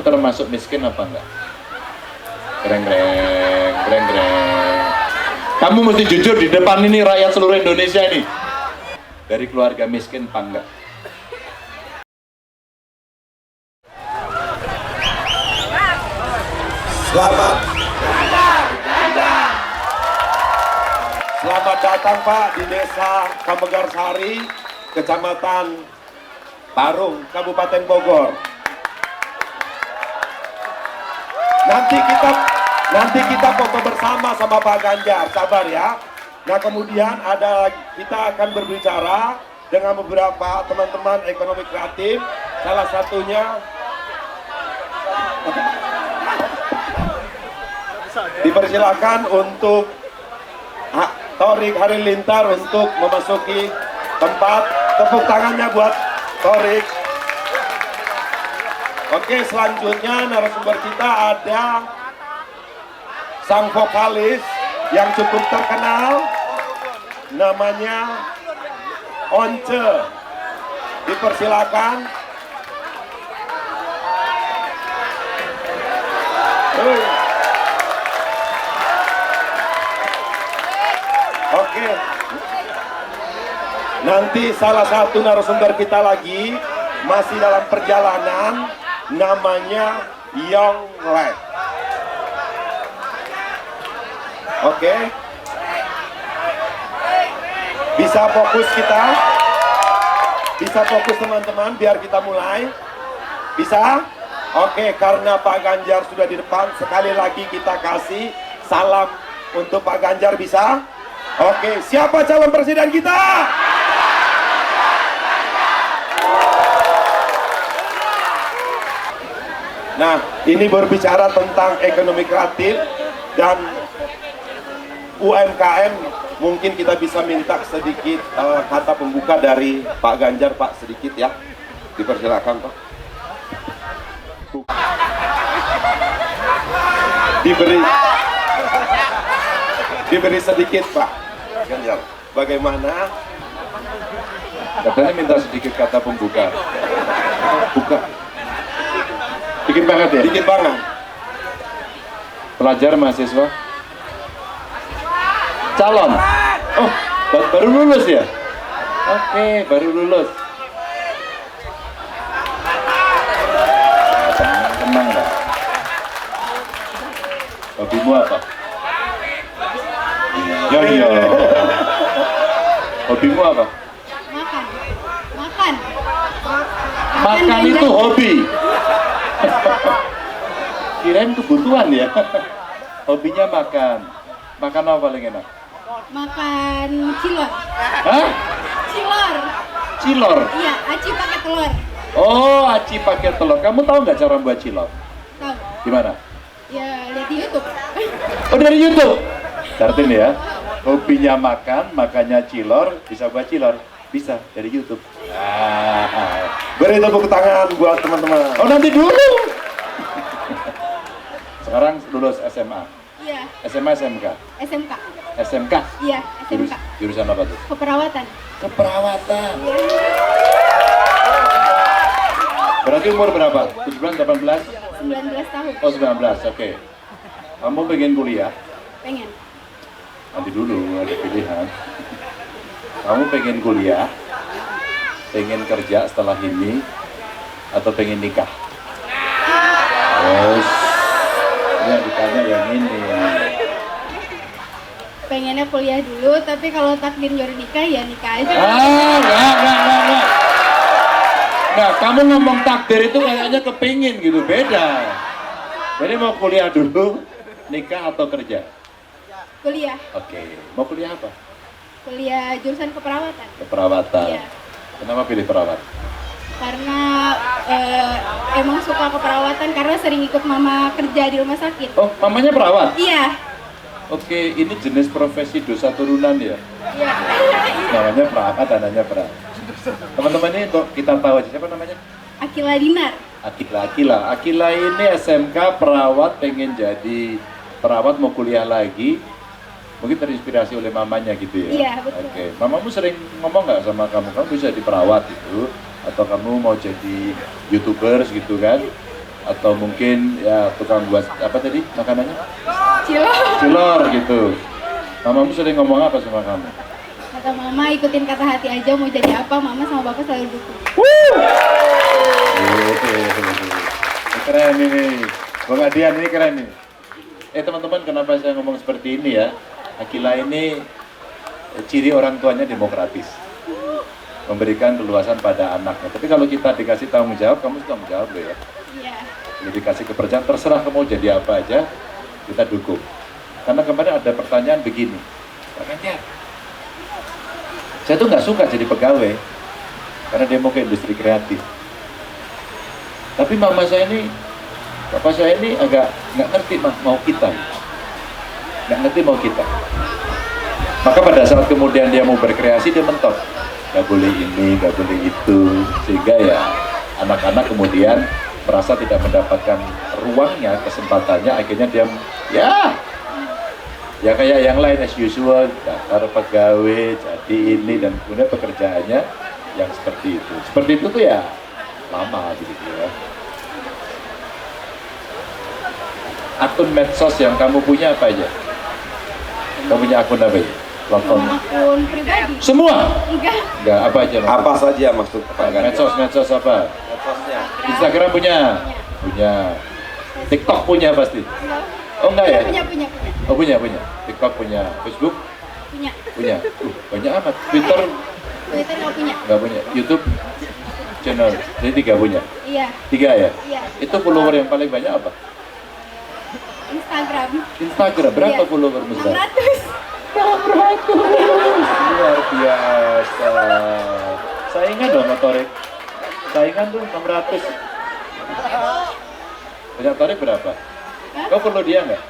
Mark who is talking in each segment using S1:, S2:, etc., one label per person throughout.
S1: termasuk miskin apa enggak? Greng-greng, greng-greng. Kamu mesti jujur di depan ini rakyat seluruh Indonesia ini. Dari keluarga miskin apa enggak?
S2: Selamat datang Pak di Desa Kamegarsari, Kecamatan Parung, Kabupaten Bogor. Nanti kita foto bersama sama Pak Ganjar, sabar ya. Nah kemudian kita akan berbicara dengan beberapa teman-teman ekonomi kreatif. Salah satunya dipersilakan untuk Thorik Harilintar untuk memasuki tempat. Tepuk tangannya buat Thorik. Oke, selanjutnya narasumber kita ada sang vokalis yang cukup terkenal, namanya Once. Dipersilakan. Oke. Nanti salah satu narasumber kita lagi masih dalam perjalanan, namanya Young Lad. Oke. Bisa fokus kita? Bisa fokus teman-teman biar kita mulai? Bisa? Oke, karena Pak Ganjar sudah di depan, sekali lagi kita kasih salam untuk Pak Ganjar, bisa? Oke, siapa calon presiden kita? Nah, ini berbicara tentang ekonomi kreatif dan UMKM. Mungkin kita bisa minta sedikit kata pembuka dari Pak Ganjar, Pak, sedikit ya. Dipersilakan, Pak. Diberi sedikit, Pak Ganjar. Bagaimana?
S1: Katanya minta sedikit kata pembuka. Buka. Dikit banget ya?
S2: Dikit banget.
S1: Pelajar, mahasiswa? Calon? Oh, baru lulus ya? Oke, baru lulus. Tenang lah. Hobimu apa? Ya iya. Hobimu apa?
S3: Makan.
S1: Makan itu hobi. Kirain kebutuhan ya. Hobinya makan. Makan apa paling enak?
S3: Makan cilor.
S1: Hah?
S3: Cilor.
S1: Cilor?
S3: Iya, aci pakai telur.
S1: Oh, aci pakai telur. Kamu tahu nggak cara buat cilor?
S3: Tahu?
S1: Gimana?
S3: Ya, lihat di YouTube.
S1: Oh, dari YouTube? Kartin ya. Hobinya makan, makannya cilor, bisa buat cilor. Bisa, dari YouTube.
S2: Nah, beri tepuk tangan buat teman-teman.
S1: Oh, nanti dulu. Sekarang lulus SMA.
S3: Iya.
S1: SMA, SMK?
S3: SMK.
S1: SMK?
S3: Iya, SMK.
S1: Jurusan apa tuh?
S3: Keperawatan.
S1: Keperawatan. Berarti umur berapa? 17, 18?
S3: 19 tahun.
S1: Oh, 19, oke. Kamu pengen kuliah?
S3: Pengen.
S1: Nanti dulu, ada pilihan. Kamu pengen kuliah? Pengen kerja setelah ini? Atau pengen nikah? Terus, ya ditanya yang ini.
S3: Pengennya kuliah dulu, tapi kalau takdir nyuruh nikah, ya nikah aja.
S1: Enggak. Nah, kamu ngomong takdir itu kayaknya kepingin gitu, beda. Jadi mau kuliah dulu, nikah atau kerja?
S3: Kuliah.
S1: Oke, mau kuliah apa?
S3: Kuliah jurusan keperawatan.
S1: Keperawatan.
S3: Iya.
S1: Kenapa pilih perawat?
S3: Karena emang suka keperawatan, karena sering ikut mama kerja di rumah sakit.
S1: Oh, mamanya perawat?
S3: Iya.
S1: Oke, ini jenis profesi dosa turunan ya?
S3: Iya.
S1: Namanya perawat, anaknya perawat. Teman-teman ini untuk kita tahu aja, siapa namanya?
S3: Akila Dinar.
S1: Akila ini SMK perawat, pengen jadi perawat, mau kuliah lagi. Mungkin terinspirasi oleh mamanya gitu ya?
S3: Iya, betul.
S1: Oke, mamamu sering ngomong nggak sama kamu bisa jadi perawat gitu? Atau kamu mau jadi YouTubers gitu kan? atau mungkin ya tukang buat apa tadi makanannya?
S3: Cilok.
S1: Cilor gitu. Mamamu sering ngomong apa sama kamu?
S3: Kata mama ikutin kata hati aja, mau jadi apa mama sama bapak selalu dukung.
S1: Keren ini, Bang Adian ini keren nih. Teman-teman, kenapa saya ngomong seperti ini ya? Akila ini ciri orang tuanya demokratis, memberikan keluasan pada anaknya. Tapi kalau kita dikasih tanggung jawab, kamu suka menjawab loh ya.
S3: Iya.
S1: Jadi dikasih kepercayaan, terserah kamu jadi apa aja, kita dukung. Karena kemarin ada pertanyaan begini, Pak Ganjar, saya tuh nggak suka jadi pegawai, karena dia mau ke industri kreatif. Tapi mama saya ini, bapak saya ini agak nggak ngerti mau kita, nggak ngerti mau kita. Maka pada saat kemudian dia mau berkreasi, dia mentok, nggak boleh ini, nggak boleh itu, sehingga ya anak-anak kemudian merasa tidak mendapatkan ruangnya, kesempatannya, akhirnya dia ya kayak yang lain as usual, daftar pegawai, jadi ini, dan kemudian pekerjaannya yang seperti itu. Seperti itu tuh ya lama gitu ya. Akun medsos yang kamu punya apa aja? Kamu punya akun apa aja? Platform?
S3: Akun pribadi.
S1: Semua?
S3: Enggak.
S1: Enggak, apa aja?
S2: Apa saja maksud Pak Ganjar?
S1: Medsos apa?
S2: Medsosnya.
S1: Instagram punya? Punya. TikTok punya pasti?
S3: Enggak.
S1: Oh enggak ya?
S3: Punya.
S1: Oh punya. TikTok punya. Facebook?
S3: Punya.
S1: Punya. Banyak amat. Twitter?
S3: Twitter nggak punya.
S1: Enggak punya. YouTube? Channel? Jadi 3 punya?
S3: Iya.
S1: 3 ya?
S3: Iya.
S1: Itu follower yang paling banyak apa? Instagram berapa
S3: Iya.
S1: followermu sekarang?
S3: 600.
S1: Luar biasa. Saingan dong sama Torik. Saingan tuh 600. Banyak Torik berapa?
S3: Hah?
S1: Kau follow dia nggak?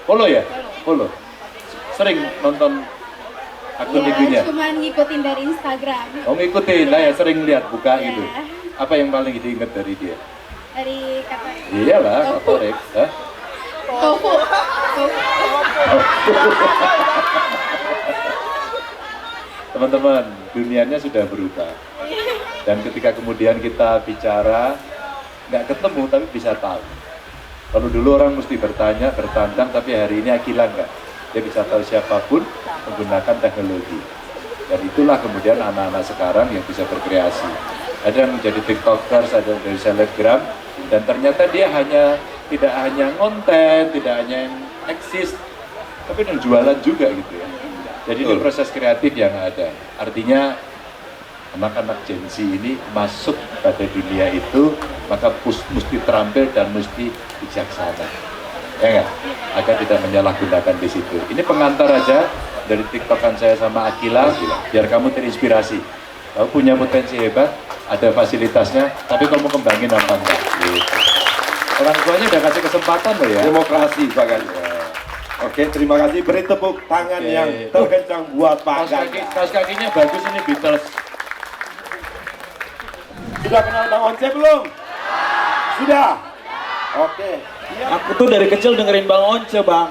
S1: Follow ya? Follow. Sering nonton akun IG-nya?
S3: Cuma ngikutin dari Instagram.
S1: Oh ngikutin lah ya, sering lihat buka
S3: Iya.
S1: gitu. Apa yang paling diingat dari dia?
S3: Dari kata
S1: Iyalah, Kak Torik. Hah?
S3: tofu.
S1: Teman-teman, dunianya sudah berubah. Dan ketika kemudian kita bicara, nggak ketemu tapi bisa tahu. Kalau dulu orang mesti bertanya, bertantang, tapi hari ini Akila nggak. Dia bisa tahu siapapun menggunakan teknologi. Dan itulah kemudian anak-anak sekarang yang bisa berkreasi. Ada yang menjadi tiktokers, ada yang dari selebgram, dan ternyata dia tidak hanya konten, tidak hanya yang eksis, tapi yang jualan juga gitu ya. Jadi ini proses kreatif yang ada. Artinya anak-anak Gen Z ini masuk pada dunia itu, maka mesti terampil dan mesti bijaksana. Ya nggak? Agar tidak menyalahgunakan di situ. Ini pengantar aja dari tiktokan saya sama Akila, biar kamu terinspirasi. Kamu punya potensi hebat, ada fasilitasnya, tapi kamu kembangin apa enggak? Gitu. Orang tuanya udah kasih kesempatan loh ya.
S2: Demokrasi Pak Ganjar. Oke, terima kasih. Beri tepuk tangan yang terkencang buat Pak Ganjar.
S1: Kaos kakinya bagus ini, Beatles.
S2: Sudah kenal Bang Once belum? Sudah? Oke.
S4: Aku tuh dari kecil dengerin Bang Once, Bang.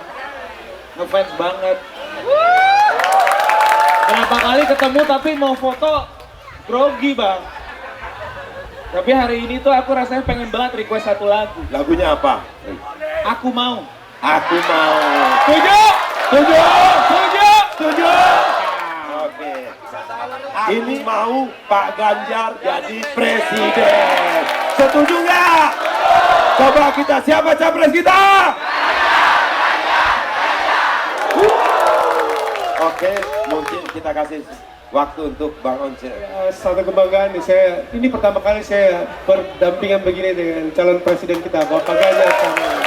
S4: Ngefans banget. Berapa kali ketemu tapi mau foto grogi, Bang. Tapi hari ini tuh aku rasanya pengen banget request satu lagu.
S2: Lagunya apa?
S4: Aku mau.
S2: Aku mau.
S4: Setuju? Setuju? Setuju? Setuju?
S2: Oke. Ini mau Pak Ganjar jadi presiden. Setuju nggak? Coba kita, siapa capres kita? Oke, mungkin kita kasih waktu untuk Bang Once.
S5: Satu kebanggaan nih, ini pertama kali saya berdampingan begini dengan calon presiden kita, Bapak Ganjar Pranowo.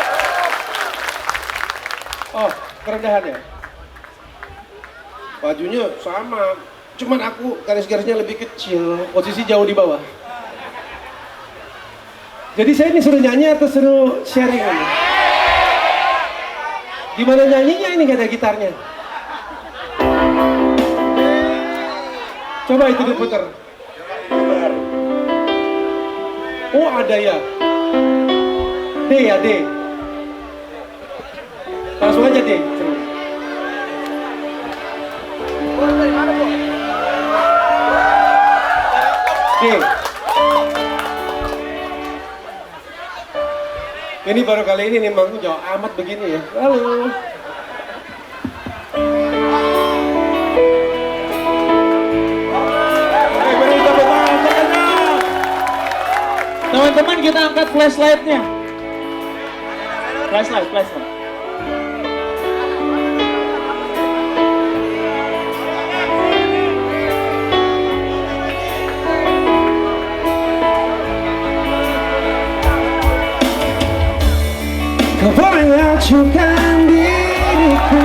S5: Oh, kerendahannya. Bajunya sama, cuman aku garis-garisnya lebih kecil, posisi jauh di bawah. Jadi saya ini suruh nyanyi atau suruh sharing ini? Gimana nyanyinya ini, gak ada gitarnya? Coba itu diputar. Oh ada ya. D ya D. Langsung aja D. D. Ini baru kali ini nih manggung jauh amat begini ya. Halo.
S2: Beri tepuk tangan terkenal.
S4: Teman-teman kita angkat flashlight-nya. Flashlight.
S5: Kau boleh acuhkan diriku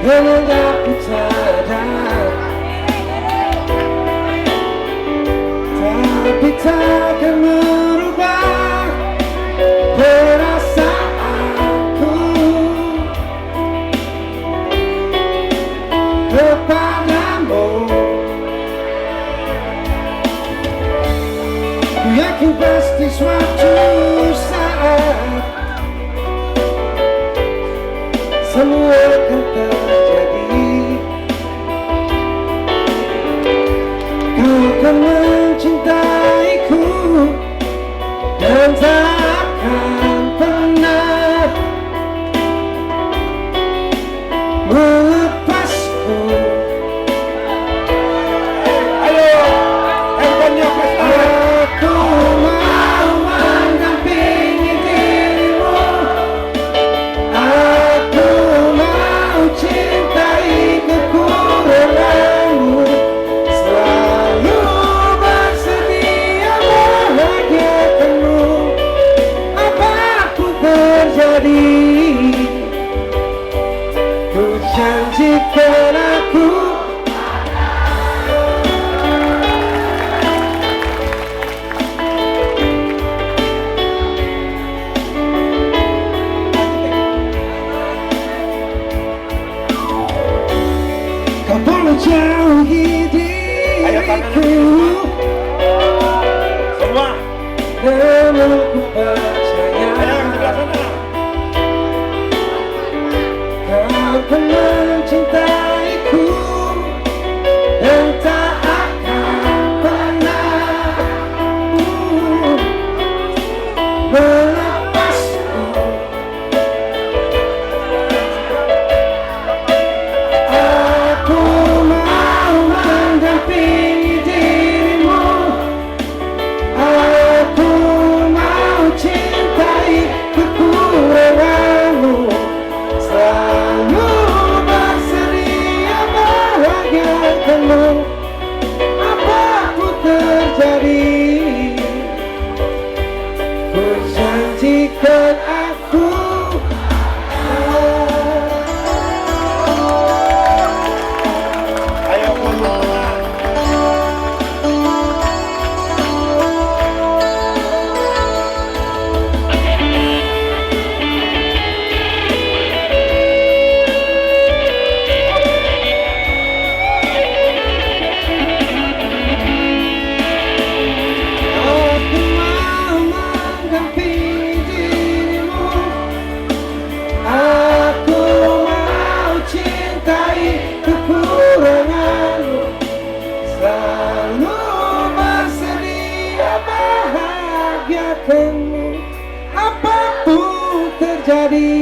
S5: dengan aku sadar, tapi takkan merubah perasaanku kepadamu. Ku yakin pasti suatu saat semua akan terjadi. Kau akan mencintaiku dan tak akan pernah melepasku.
S2: Ayo, handphone-nya prestasi.
S5: Aku mau mendampingi dirimu. Aku mau cintai kekuranganmu, selalu bersedia bahagiakanmu. Apapun terjadi, ku janjikan aku. Kau boleh jauhi
S2: Ayo, tangannya
S5: diriku,
S2: Semua.
S5: namun ku percaya
S2: Ayo yang sebelah sana.
S5: kau akan mencintaiku dan tak akan pernah melepasku. Aku mau mendampingi dirimu. Aku mau cintai kekuranganmu, selalu bersedia bahagiakanmu. Apapun terjadi, ku janjikan aku.
S2: Ayo teman-teman.
S5: Aku mau mendampingi dirimu. Aku mau cintai kekuranganmu, selalu bersedia bahagiakanmu. Apapun terjadi,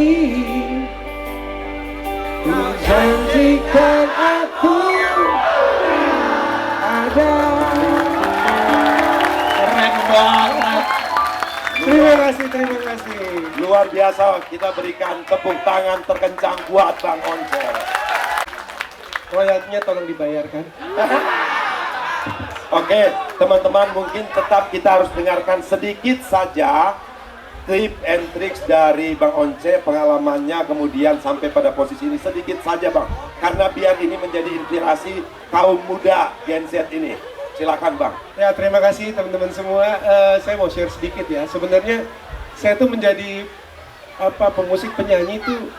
S5: ku janjikan aku ada.
S4: Keren banget.
S5: Terima kasih.
S2: Luar biasa, kita berikan tepuk tangan terkencang buat Bang Once.
S5: Royaltinya tolong dibayarkan.
S2: Oke, teman-teman, mungkin tetap kita harus dengarkan sedikit saja tip and tricks dari Bang Once, pengalamannya kemudian sampai pada posisi ini sedikit saja Bang, karena biar ini menjadi inspirasi kaum muda Gen Z ini. Silakan Bang.
S5: Ya, terima kasih teman-teman semua. Saya mau share sedikit ya. Sebenarnya saya tuh menjadi pemusik penyanyi itu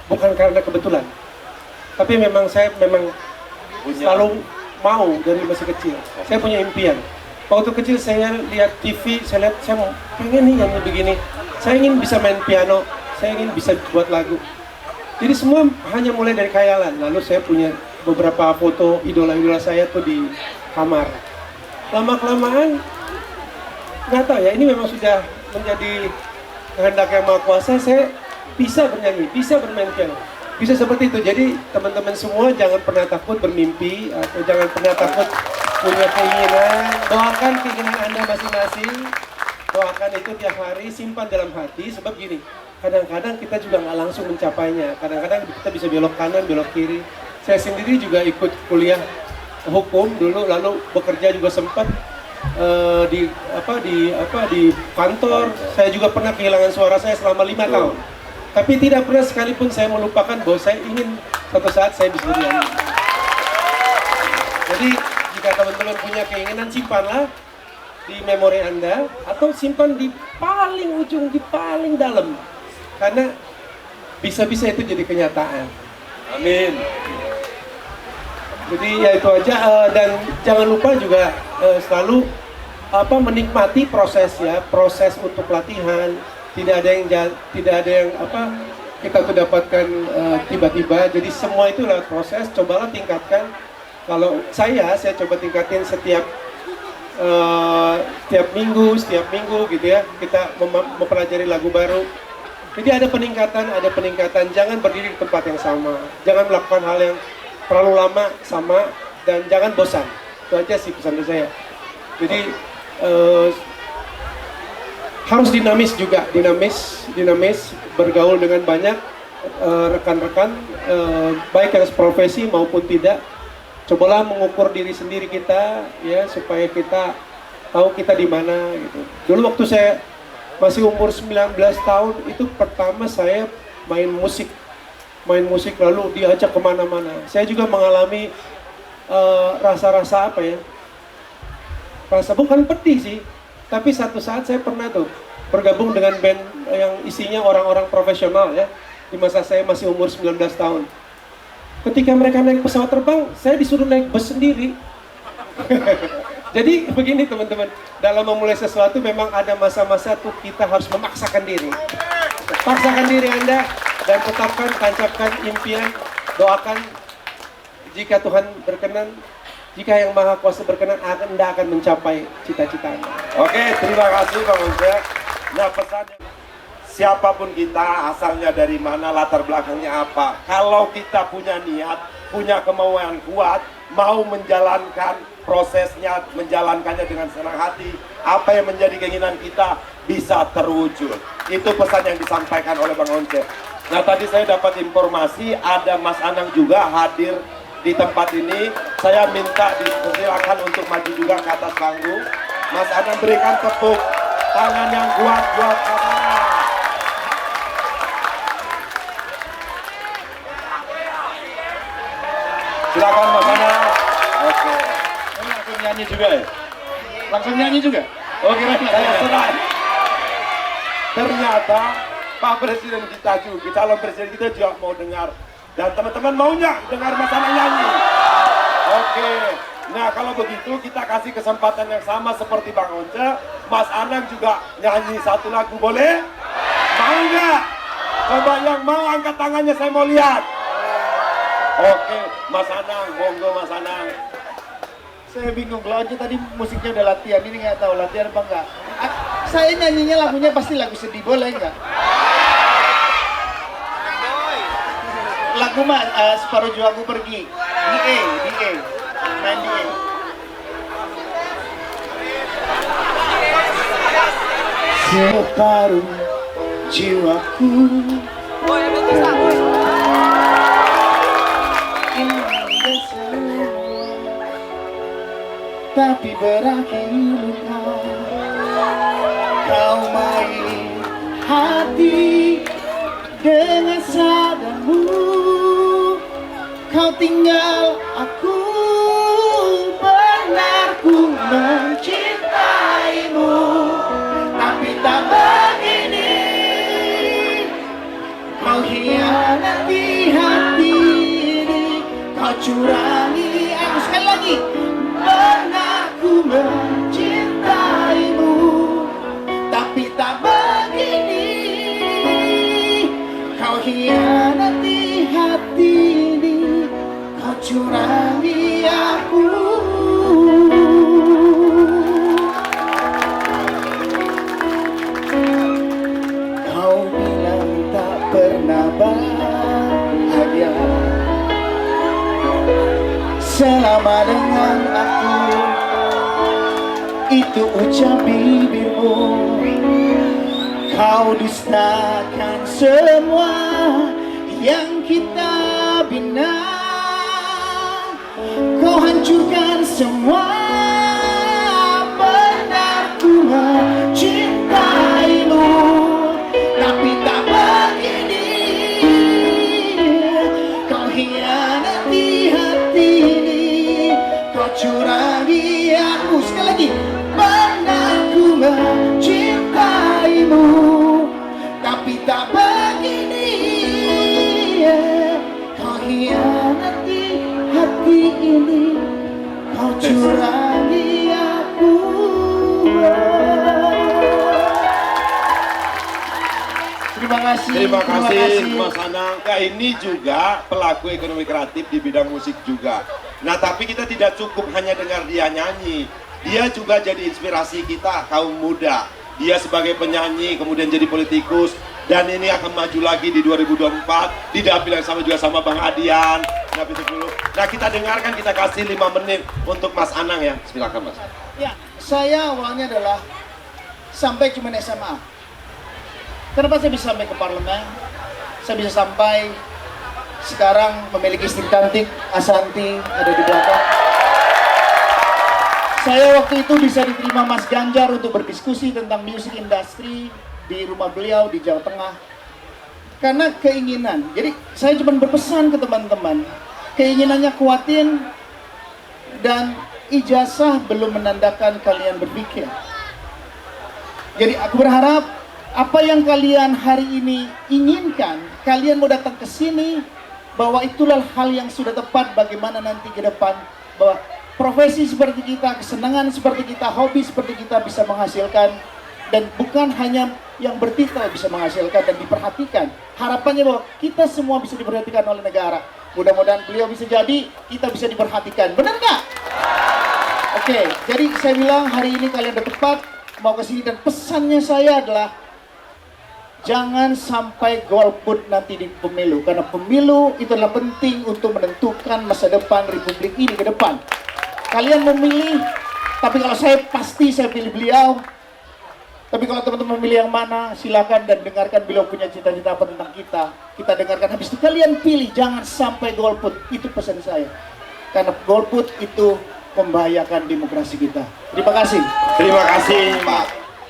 S5: bukan karena kebetulan, tapi memang saya selalu mau dari masih kecil. Saya punya impian. Waktu kecil saya lihat TV, saya lihat saya pengen nih nyanyi begini. Saya ingin bisa main piano, saya ingin bisa buat lagu. Jadi semua hanya mulai dari khayalan. Lalu saya punya beberapa foto idola-idola saya tuh di kamar. Lama-kelamaan nggak tahu ya, ini memang sudah menjadi kehendak yang Maha Kuasa. Saya bisa bernyanyi, bisa bermain piano, bisa seperti itu. Jadi teman-teman semua jangan pernah takut bermimpi atau jangan pernah takut punya keinginan. Doakan keinginan Anda masing-masing, doakan itu tiap hari, simpan dalam hati. Sebab gini, kadang-kadang kita juga nggak langsung mencapainya. Kadang-kadang kita bisa belok kanan, belok kiri. Saya sendiri juga ikut kuliah hukum dulu, lalu bekerja juga sempat di kantor. Saya juga pernah kehilangan suara saya selama 5 tahun. Tapi tidak pernah sekalipun saya melupakan bahwa saya ingin suatu saat saya bisa bernyanyi. Jadi jika teman-teman punya keinginan, simpanlah di memori Anda atau simpan di paling ujung, di paling dalam. Karena bisa-bisa itu jadi kenyataan.
S2: Amin.
S5: Jadi ya itu aja, dan jangan lupa juga selalu menikmati proses ya, proses untuk latihan. Tidak ada yang kita tuh dapatkan tiba-tiba. Jadi semua itu lewat proses. Cobalah tingkatkan. Kalau saya coba tingkatin setiap minggu gitu ya. Kita mempelajari lagu baru. Jadi ada peningkatan. Jangan berdiri di tempat yang sama. Jangan melakukan hal yang terlalu lama sama, dan jangan bosan. Itu aja sih pesan dari saya. Jadi harus dinamis juga, dinamis bergaul dengan banyak rekan-rekan, baik yang profesi maupun tidak. Cobalah mengukur diri sendiri kita ya, supaya kita tahu kita di mana gitu. Dulu waktu saya masih umur 19 tahun itu pertama saya main musik lalu diajak kemana-mana. Saya juga mengalami rasa-rasa apa ya, rasa bukan pedih sih, tapi satu saat saya pernah tuh bergabung dengan band yang isinya orang-orang profesional ya, di masa saya masih umur 19 tahun. Ketika mereka naik pesawat terbang, saya disuruh naik bus sendiri. Jadi begini teman-teman, dalam memulai sesuatu memang ada masa-masa tuh kita harus memaksakan diri. Paksakan diri Anda dan tetapkan, tancapkan impian, doakan. Jika Tuhan berkenan, jika Yang Maha Kuasa berkenan, Anda akan mencapai cita-cita Anda.
S2: Oke, terima kasih Bang Once. Nah, pesannya, siapapun kita, asalnya dari mana, latar belakangnya apa, kalau kita punya niat, punya kemauan kuat, mau menjalankan prosesnya, menjalankannya dengan senang hati, apa yang menjadi keinginan kita bisa terwujud. Itu pesan yang disampaikan oleh Bang Once. Nah, tadi saya dapat informasi ada Mas Anang juga hadir di tempat ini. Saya minta dipersilakan untuk maju juga ke atas panggung. Mas Anang, berikan tepuk tangan yang kuat buat Mas Anang. Silakan Mas Anang. Oke.
S1: Langsung nyanyi juga ya? Langsung nyanyi juga? Oh, kira
S2: Saya serah. Ternyata Pak Presiden kita juga, calon presiden kita juga mau dengar. Dan teman-teman maunya dengar Mas Anang nyanyi. Oke. Nah, kalau begitu kita kasih kesempatan yang sama seperti Bang Once. Mas Anang juga nyanyi satu lagu, boleh? Mau nggak? Coba yang mau angkat tangannya, saya mau lihat. Oke, Mas Anang, monggo Mas Anang.
S6: Saya bingung, kalau aja tadi musiknya udah latihan, ini nggak tahu latihan apa enggak. Saya nyanyinya lagunya pasti lagu sedih, boleh nggak? Lagu mah separuh jiwaku pergi, di E, main di E. Separuh jiwaku tapi berakhir luka. Kau main hati dengan sadarmu. Kau tinggal aku, benar ku mencintaimu, tapi tak begini. Kau hianati hati ini, kau curangi aku. Sekali lagi, benar ku mencintaimu, tapi tak begini. Kau hianati hati ini, kau selama dengan aku. Itu ucap bibirmu, kau dustakan semua yang kita bina. Kau hancurkan semua. Benar ku mencintaimu, tapi tak begini. Kau hianati hati ini, kau curangi aku. Sekali lagi. Benar ku mencintaimu, tapi tak begini. Kau hianati hati ini, kau curangi aku.
S2: Terima kasih Mas Anang. Ya, ini juga pelaku ekonomi kreatif di bidang musik juga. Nah, tapi kita tidak cukup hanya dengar dia nyanyi. Dia juga jadi inspirasi kita kaum muda. Dia sebagai penyanyi kemudian jadi politikus, dan ini akan maju lagi di 2024 didampingi sama juga sama Bang Adian. Nah, kita dengarkan, kita kasih 5 menit untuk Mas Anang ya. Silakan Mas.
S6: Ya, saya awalnya adalah sampai cuma SMA. Kenapa saya bisa sampai ke parlemen? Saya bisa sampai sekarang memiliki istri cantik, Asanti, ada di belakang. Saya waktu itu bisa diterima Mas Ganjar untuk berdiskusi tentang music industry di rumah beliau di Jawa Tengah. Karena keinginan, jadi saya cuma berpesan ke teman-teman, keinginannya kuatin, dan ijazah belum menandakan kalian berpikir. Jadi aku berharap apa yang kalian hari ini inginkan, kalian mau datang ke sini, bahwa itulah hal yang sudah tepat bagaimana nanti ke depan, bahwa profesi seperti kita, kesenangan seperti kita, hobi seperti kita bisa menghasilkan, dan bukan hanya yang bertitel bisa menghasilkan dan diperhatikan. Harapannya bahwa kita semua bisa diperhatikan oleh negara. Mudah-mudahan beliau bisa jadi, kita bisa diperhatikan. Benar nggak? Oke, jadi saya bilang hari ini kalian udah tepat mau ke sini, dan pesannya saya adalah jangan sampai golput nanti di pemilu, karena pemilu itu adalah penting untuk menentukan masa depan Republik ini ke depan. Kalian memilih, tapi kalau saya pasti saya pilih beliau. Tapi kalau teman-teman memilih yang mana, silakan dan dengarkan beliau punya cita-cita apa tentang kita. Kita dengarkan, habis itu kalian pilih, jangan sampai golput. Itu pesan saya. Karena golput itu membahayakan demokrasi kita. Terima kasih.
S2: Terima kasih Pak.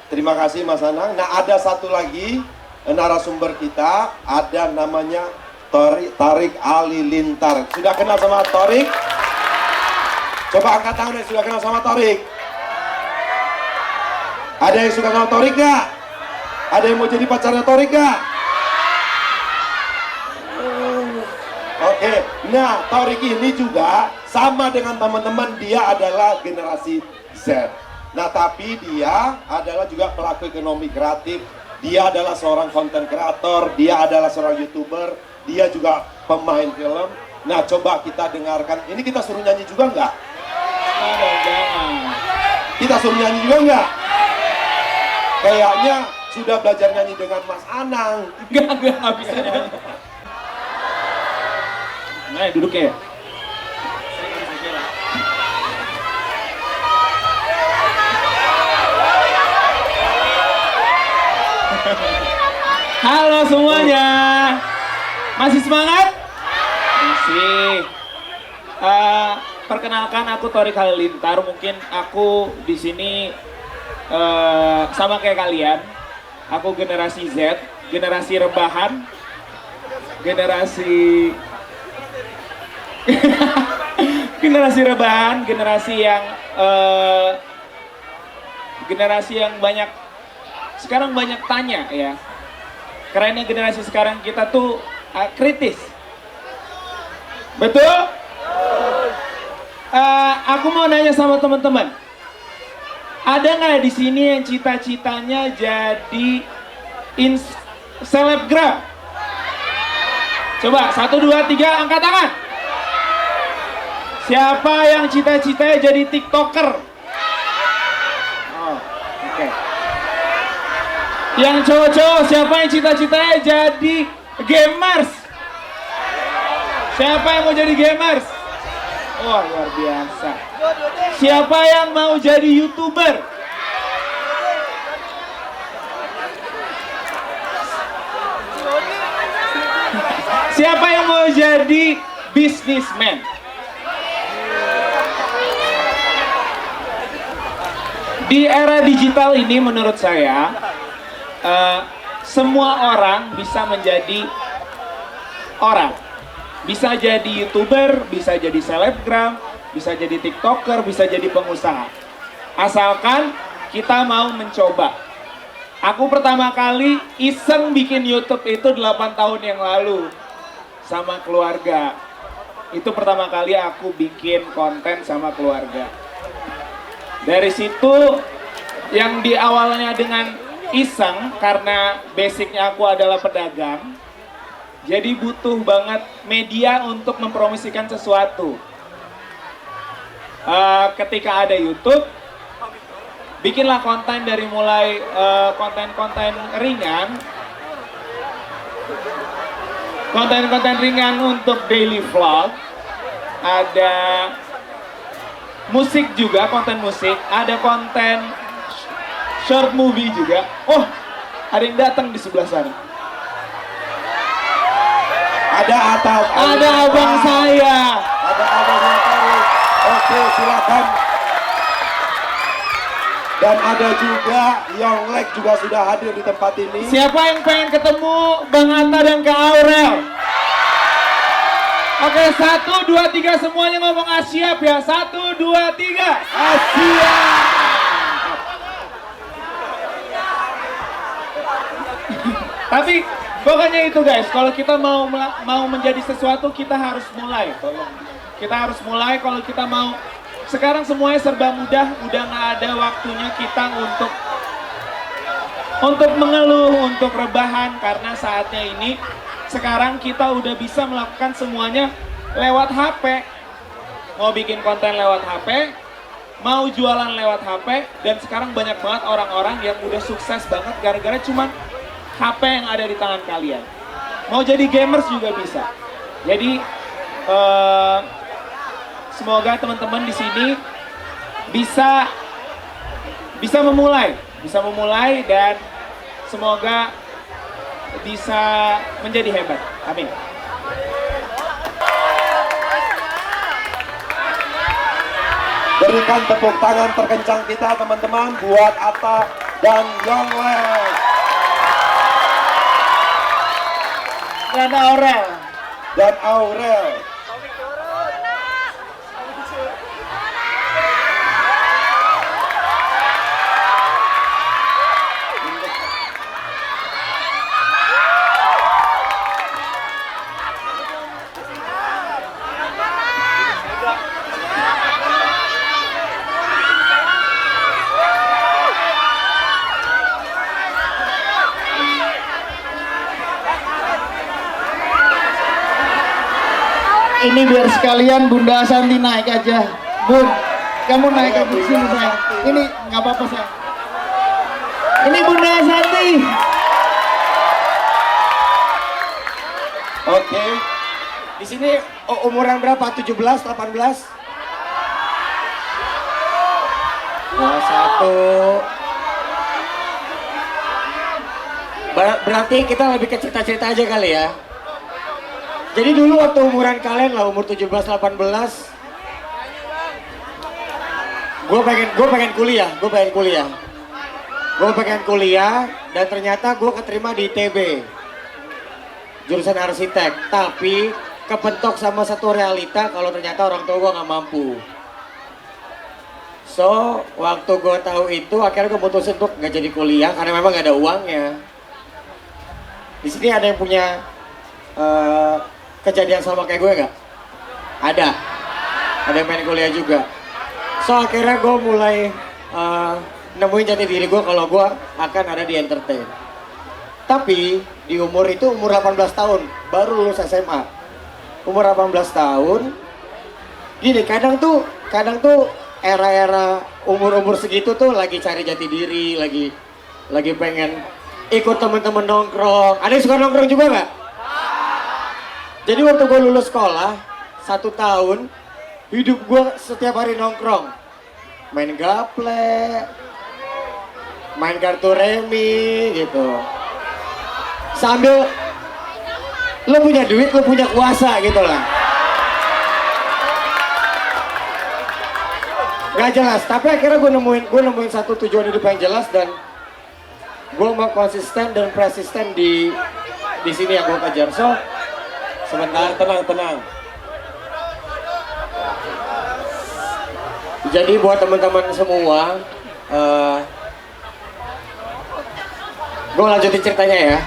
S2: Terima kasih Mas Anang. Nah, ada satu lagi narasumber kita, ada namanya Tariq Halilintar. Sudah kenal sama Tariq? Coba angkat tangan yang sudah kenal sama Tariq. Ada yang suka kenal Tariq nggak? Ada yang mau jadi pacarnya Tariq nggak? Oke, nah Tariq ini juga sama dengan teman-teman, dia adalah generasi Z. Nah, tapi dia adalah juga pelaku ekonomi kreatif. Dia adalah seorang konten kreator, dia adalah seorang YouTuber, dia juga pemain film. Nah, coba kita dengarkan. Ini kita suruh nyanyi juga nggak? Kita suruh nyanyi juga nggak? Kayaknya sudah belajar nyanyi dengan Mas Anang.
S4: Enggak bisa nyanyi. Nah, duduk ya. Halo semuanya, masih semangat? Masih. Perkenalkan, aku Tariq Halilintar. Mungkin aku di sini sama kayak kalian. Aku generasi Z, generasi rebahan, generasi rebahan, generasi yang banyak sekarang banyak tanya ya. Karena generasi sekarang kita tuh kritis. Betul? Aku mau nanya sama teman-teman. Ada nggak di sini yang cita-citanya jadi selebgram? Coba 1, 2, 3 angkat tangan. Siapa yang cita-citanya jadi TikToker? Oh, oke. Yang cowok-cowok, siapa yang cita-citanya jadi gamers? Siapa yang mau jadi gamers? Wah, luar biasa. Siapa yang mau jadi YouTuber? Siapa yang mau jadi businessman? Di era digital ini menurut saya semua orang bisa menjadi orang. Bisa jadi YouTuber, bisa jadi selebgram, bisa jadi TikToker, bisa jadi pengusaha. Asalkan kita mau mencoba. Aku pertama kali iseng bikin YouTube itu 8 tahun yang lalu sama keluarga. Itu pertama kali aku bikin konten sama keluarga. Dari situ yang di awalnya dengan iseng karena basicnya aku adalah pedagang. Jadi butuh banget media untuk mempromosikan sesuatu. Ketika ada YouTube, bikinlah konten dari mulai konten-konten ringan. Konten-konten ringan untuk daily vlog. Ada musik juga, konten musik. Ada konten short movie juga. Oh, ada yang datang di sebelah sana.
S2: Ada
S4: abang saya.
S2: Ada abang Farid. Oke, silakan. Dan ada juga Yonglek juga sudah hadir di tempat ini.
S4: Siapa yang pengen ketemu Bang Atta dan Kak Aurel? Oke, 1, 2, 3 semuanya ngomong siap ya. 1, 2, 3.
S2: Asia.
S4: Tapi pokoknya itu guys, kalau kita mau menjadi sesuatu kita harus mulai. Kita harus mulai kalau kita mau. Sekarang semuanya serba mudah, udah nggak ada waktunya kita untuk mengeluh, untuk rebahan karena saatnya ini sekarang kita udah bisa melakukan semuanya lewat HP. Mau bikin konten lewat HP, mau jualan lewat HP, dan sekarang banyak banget orang-orang yang udah sukses banget gara-gara cuman HP yang ada di tangan kalian. Mau jadi gamers juga bisa. Jadi semoga teman-teman di sini bisa memulai dan semoga bisa menjadi hebat. Amin.
S2: Berikan tepuk tangan terkencang kita teman-teman buat Atta dan Yonglek.
S6: Dan Aurel.
S2: Dan Aurel.
S6: Ini biar sekalian Bunda Santi naik aja. Bun, kamu naik ke sini sayang. Ini nggak apa-apa sayang. Ini Bunda Santi.
S2: Oke. Di sini umuran berapa? 17, 18? Nah, 1. Berarti kita lebih ke cerita-cerita aja kali ya. Jadi dulu waktu umuran kalian lah, umur 17, 18, gue pengen kuliah dan ternyata gue keterima di ITB jurusan arsitek, tapi kepentok sama satu realita kalau ternyata orang tua gue nggak mampu. So waktu gue tahu itu akhirnya gue putusin untuk nggak jadi kuliah karena memang nggak ada uangnya. Di sini ada yang punya kejadian sama kayak gue nggak? Ada yang pengen kuliah juga. So akhirnya gue mulai nemuin jati diri gue kalau gue akan ada di entertain. Tapi di umur 18 tahun baru lulus SMA. Umur 18 tahun gini, kadang tuh era-era umur segitu tuh lagi cari jati diri, lagi pengen ikut temen-temen nongkrong. Ada yang suka nongkrong juga nggak? Jadi waktu gue lulus sekolah 1 tahun
S7: hidup gue setiap hari nongkrong, main gaple, main kartu remi gitu. Sambil lo punya duit, lo punya kuasa gitu lah. Gak jelas, tapi akhirnya gue nemuin satu tujuan hidup yang jelas, dan gue mau konsisten dan persisten di sini yang gue kejar. So, sebentar, tenang. Jadi buat teman-teman semua, gue lanjutin ceritanya ya.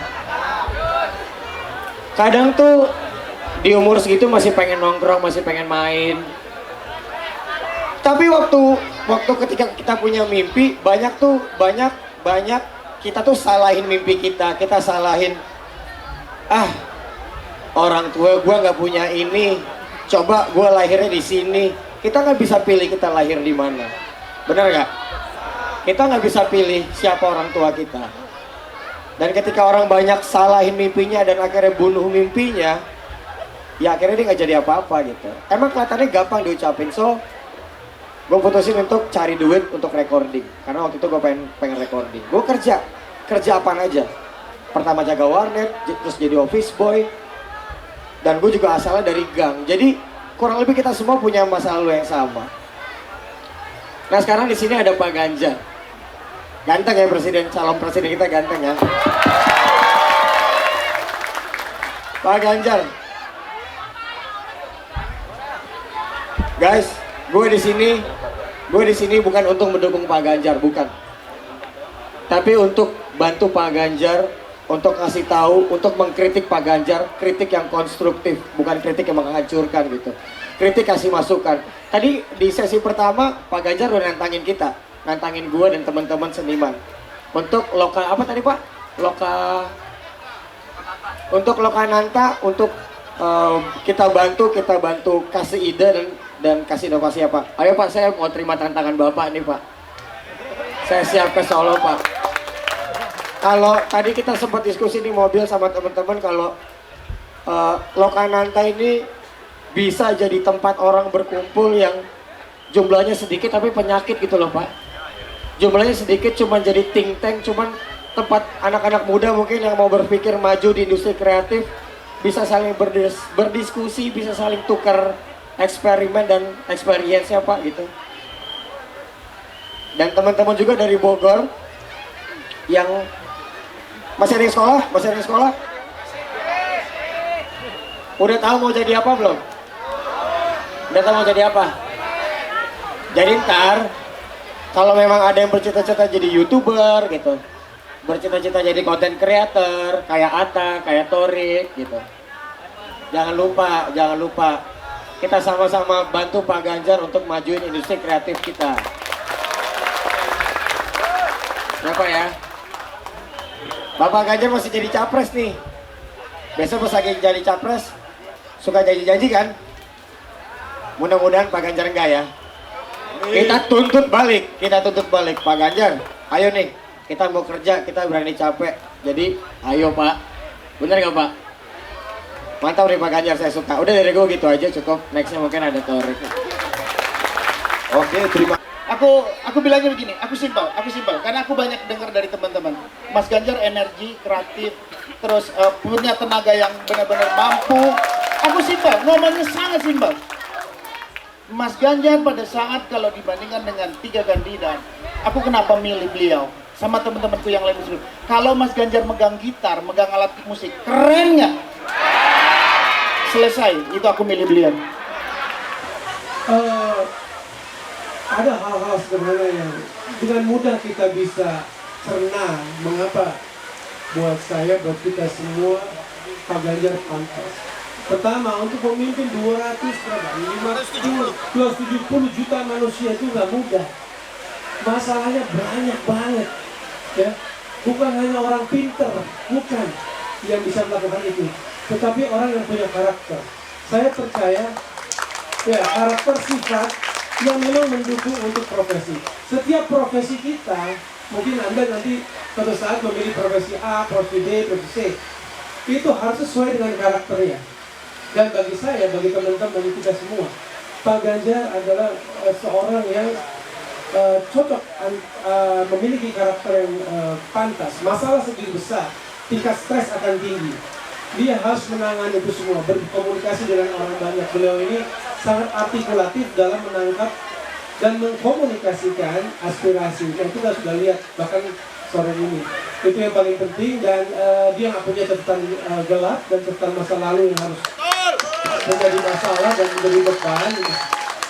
S7: Kadang tuh di umur segitu masih pengen nongkrong, masih pengen main. Tapi waktu ketika kita punya mimpi, banyak kita tuh salahin mimpi kita salahin, orang tua gue nggak punya ini, coba gue lahirnya di sini. Kita nggak bisa pilih kita lahir di mana, benar nggak? Kita nggak bisa pilih siapa orang tua kita. Dan ketika orang banyak salahin mimpinya dan akhirnya bunuh mimpinya, ya akhirnya dia nggak jadi apa-apa gitu. Emang kelihatannya gampang diucapin. So, gue putusin untuk cari duit untuk recording, karena waktu itu gue pengen recording. Gue kerja apaan aja. Pertama jaga warnet, terus jadi office boy, dan gue juga asalnya dari gang. Jadi kurang lebih kita semua punya masa lalu yang sama. Nah sekarang di sini ada Pak Ganjar, ganteng ya calon presiden kita ganteng ya. Pak Ganjar, guys, gue di sini bukan untuk mendukung Pak Ganjar, bukan. Tapi untuk bantu Pak Ganjar, untuk kasih tahu, untuk mengkritik Pak Ganjar, kritik yang konstruktif, bukan kritik yang menghancurkan gitu. Kritik kasih masukan. Tadi di sesi pertama Pak Ganjar udah nantangin gue dan teman-teman seniman untuk untuk Lokananta, untuk kita bantu kasih ide dan kasih inovasi apa. Ayo Pak, saya mau terima tantangan Bapak nih Pak. Saya siap ke Solo Pak. Kalau tadi kita sempat diskusi di mobil sama teman-teman, kalau Lokananta ini bisa jadi tempat orang berkumpul yang jumlahnya sedikit tapi penyakit gitu loh Pak. Jumlahnya sedikit cuman jadi think tank, cuman tempat anak-anak muda mungkin yang mau berpikir maju di industri kreatif bisa saling berdiskusi, bisa saling tukar eksperimen dan experience ya Pak gitu. Dan teman-teman juga dari Bogor yang masih ada yang sekolah? Udah tahu mau jadi apa belum? Udah tahu mau jadi apa? Jadi ntar kalau memang ada yang bercita-cita jadi YouTuber gitu, bercita-cita jadi content creator kayak Atta, kayak Torik gitu, jangan lupa kita sama-sama bantu Pak Ganjar untuk majuin industri kreatif kita. Kenapa ya? Bapak Ganjar masih jadi capres nih. Besok pas lagi jadi capres suka janji-janji kan? Mudah-mudahan Pak Ganjar enggak ya. Kita tuntut balik Pak Ganjar. Ayo nih, kita mau kerja, kita berani capek. Jadi ayo Pak. Bener gak Pak? Mantap nih Pak Ganjar, saya suka. Udah dari gue gitu aja cukup. Nextnya mungkin ada Torik.
S2: Oke, terima.
S6: Aku bilangnya begini, aku simpel, karena aku banyak dengar dari teman-teman. Mas Ganjar energi, kreatif, terus punya tenaga yang benar-benar mampu. Aku simpel, ngomongnya sangat simpel. Mas Ganjar pada saat kalau dibandingkan dengan 3 kandidat, aku kenapa milih beliau sama teman-temanku yang lain dulu. Kalau Mas Ganjar megang gitar, megang alat musik, keren nggak? Selesai, itu aku milih beliau.
S5: Ada hal-hal sebenarnya yang dengan mudah kita bisa cerna mengapa buat saya, buat kita semua Pak Ganjar pantas. Pertama, untuk memimpin 270 juta manusia itu nggak mudah. Masalahnya banyak banget, ya. Bukan hanya orang pinter, bukan yang bisa melakukan itu, tetapi orang yang punya karakter. Saya percaya, ya, karakter sifat yang memang mendukung untuk profesi. Setiap profesi kita, mungkin Anda nanti suatu saat memilih profesi A, profesi B, profesi C, itu harus sesuai dengan karakternya. Dan bagi saya, bagi teman-teman kita semua, Pak Ganjar adalah seorang yang cocok, memiliki karakter yang pantas. Masalah segitu besar, tingkat stres akan tinggi. Dia harus menangani itu semua, berkomunikasi dengan orang banyak. Beliau ini sangat artikulatif dalam menangkap dan mengkomunikasikan aspirasi. Yang kita sudah lihat bahkan sore ini. Itu yang paling penting, dan dia nggak punya catatan gelap dan catatan masa lalu yang harus menjadi masalah dan menjadi beban.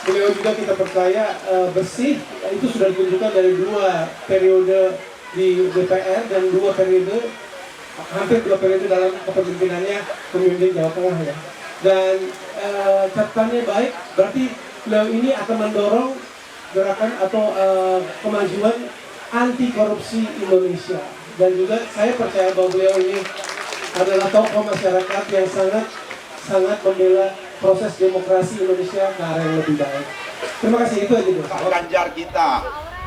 S5: Beliau juga kita percaya bersih, itu sudah ditunjukkan dari 2 periode di DPR dan 2 periode, hampir 2 periode dalam kepemimpinannya pemimpin Jawa Tengah ya. Dan catatannya baik, berarti beliau ini akan mendorong gerakan atau kemajuan anti korupsi Indonesia. Dan juga saya percaya bahwa beliau ini adalah tokoh masyarakat yang sangat membela proses demokrasi Indonesia ke arah yang lebih baik. Terima kasih, itu aja dulu.
S2: Pak Ganjar kita.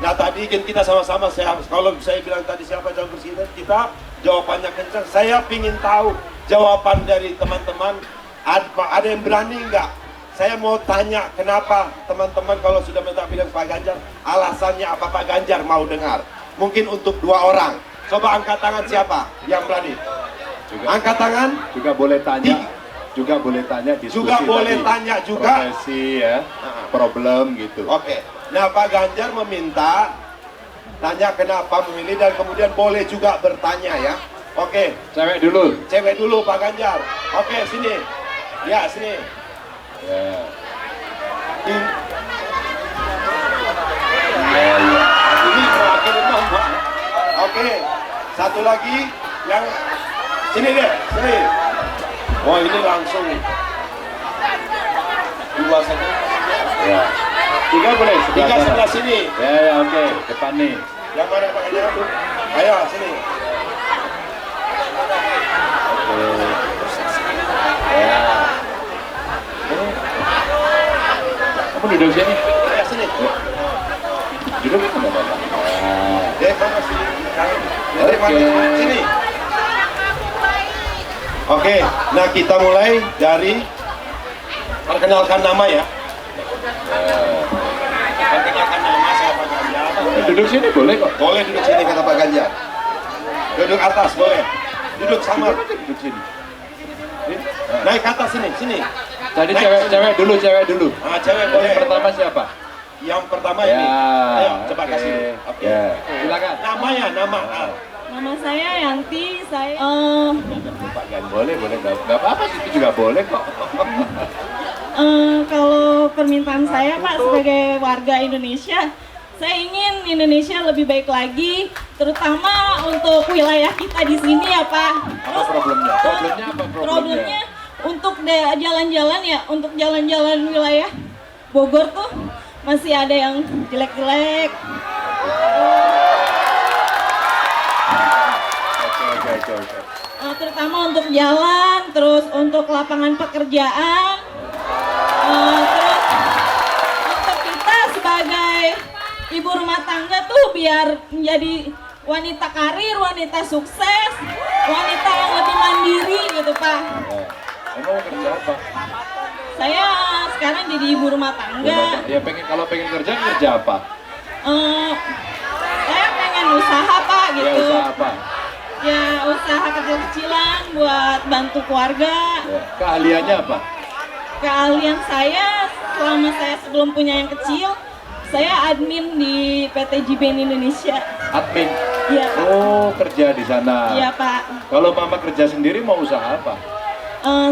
S2: Nah tadi kan kita sama-sama, kalau saya bilang tadi siapa calon presiden kita, jawabannya kencang. Saya ingin tahu jawaban dari teman-teman. Ada yang berani nggak? Saya mau tanya kenapa teman-teman kalau sudah minta pilih Pak Ganjar, alasannya apa Pak Ganjar mau dengar? Mungkin untuk 2 orang. Coba angkat tangan siapa yang berani? Angkat tangan.
S1: Juga boleh tanya. Juga boleh tanya diskusi
S2: juga boleh
S1: tadi.
S2: Tanya juga
S1: profesi ya, problem gitu.
S2: Oke. Nah Pak Ganjar meminta tanya kenapa memilih, dan kemudian boleh juga bertanya ya. Oke.
S1: Cewek dulu
S2: Pak Ganjar. Oke, sini ya, sini
S1: ya.
S2: Ini mewakili mama. Oke, satu lagi yang sini deh, sini. Oh ini langsung 2 saja.
S1: Ya. 3 boleh.
S2: 3 sebelah sini.
S1: Ya, oke. Depan nih.
S2: Yang mana Pak Ganjar? Ayo sini.
S1: Oke. Ya. Kamu duduk sini.
S2: Ya sini.
S1: Duduk nggak apa-apa.
S2: Deh, mana sini? Dari mana? Sini. Oke, nah kita mulai dari perkenalkan nama ya. Perkenalkan nama saya Pak Ganjar.
S1: Duduk sini boleh kok.
S2: Boleh duduk sini kata Pak Ganjar. Duduk atas boleh. Duduk sama.
S1: Duduk sini.
S2: Naik ke atas sini, sini.
S1: Tadi
S2: Naik
S1: cewek dulu.
S2: Ah, cewek boleh.
S1: Yang pertama siapa?
S2: Yang pertama ini. Ayo, coba
S1: oke.
S2: kasih. Oke.
S1: Ya, silakan.
S2: Namanya, nama.
S8: Nama saya Yanti, saya
S1: Pak Gan, boleh, nggak apa-apa sih, itu juga boleh kok.
S8: kalau permintaan saya Pak sebagai warga Indonesia, saya ingin Indonesia lebih baik lagi, terutama untuk wilayah kita di sini ya Pak.
S1: Apa problemnya? Problemnya apa
S8: Problemnya untuk jalan-jalan ya, untuk jalan-jalan wilayah Bogor tuh masih ada yang jelek-jelek.
S1: Oke.
S8: Terutama untuk jalan, terus untuk lapangan pekerjaan, terus untuk kita sebagai ibu rumah tangga tuh biar menjadi wanita karir, wanita sukses, wanita yang lebih mandiri gitu Pak.
S1: Emang mau kerja apa?
S8: Saya sekarang jadi ibu rumah tangga.
S1: Ya kalau pengen kerja apa?
S8: Saya pengen usaha Pak gitu.
S1: Ya usaha apa?
S8: Ya usaha kecil-kecilan buat bantu keluarga.
S1: Ya. Keahliannya apa?
S8: Keahlian saya selama saya sebelum punya yang kecil, saya admin di PT JBN Indonesia.
S1: Admin?
S8: Iya Pak.
S1: Oh, kerja di sana.
S8: Iya Pak.
S1: Kalau mama kerja sendiri mau usaha apa?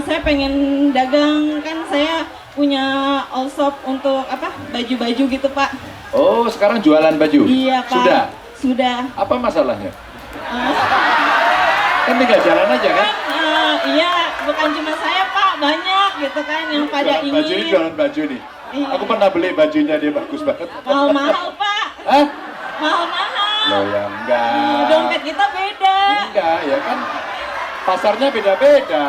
S8: Saya pengen dagang, kan saya punya all shop untuk apa, baju-baju gitu Pak.
S1: Oh, sekarang jualan baju?
S8: Iya Pak. Sudah.
S1: Apa masalahnya? Kan tinggal jalan aja kan?
S8: Iya, bukan cuma saya Pak, banyak gitu kan yang pada ingin.
S1: Jualan baju nih.
S8: Iya.
S1: Aku pernah beli bajunya, dia bagus banget.
S8: Mahal Pak.
S1: Hah?
S8: Mahal.
S1: Loh ya enggak.
S8: Dompet kita beda.
S1: Enggak, ya kan pasarnya beda-beda.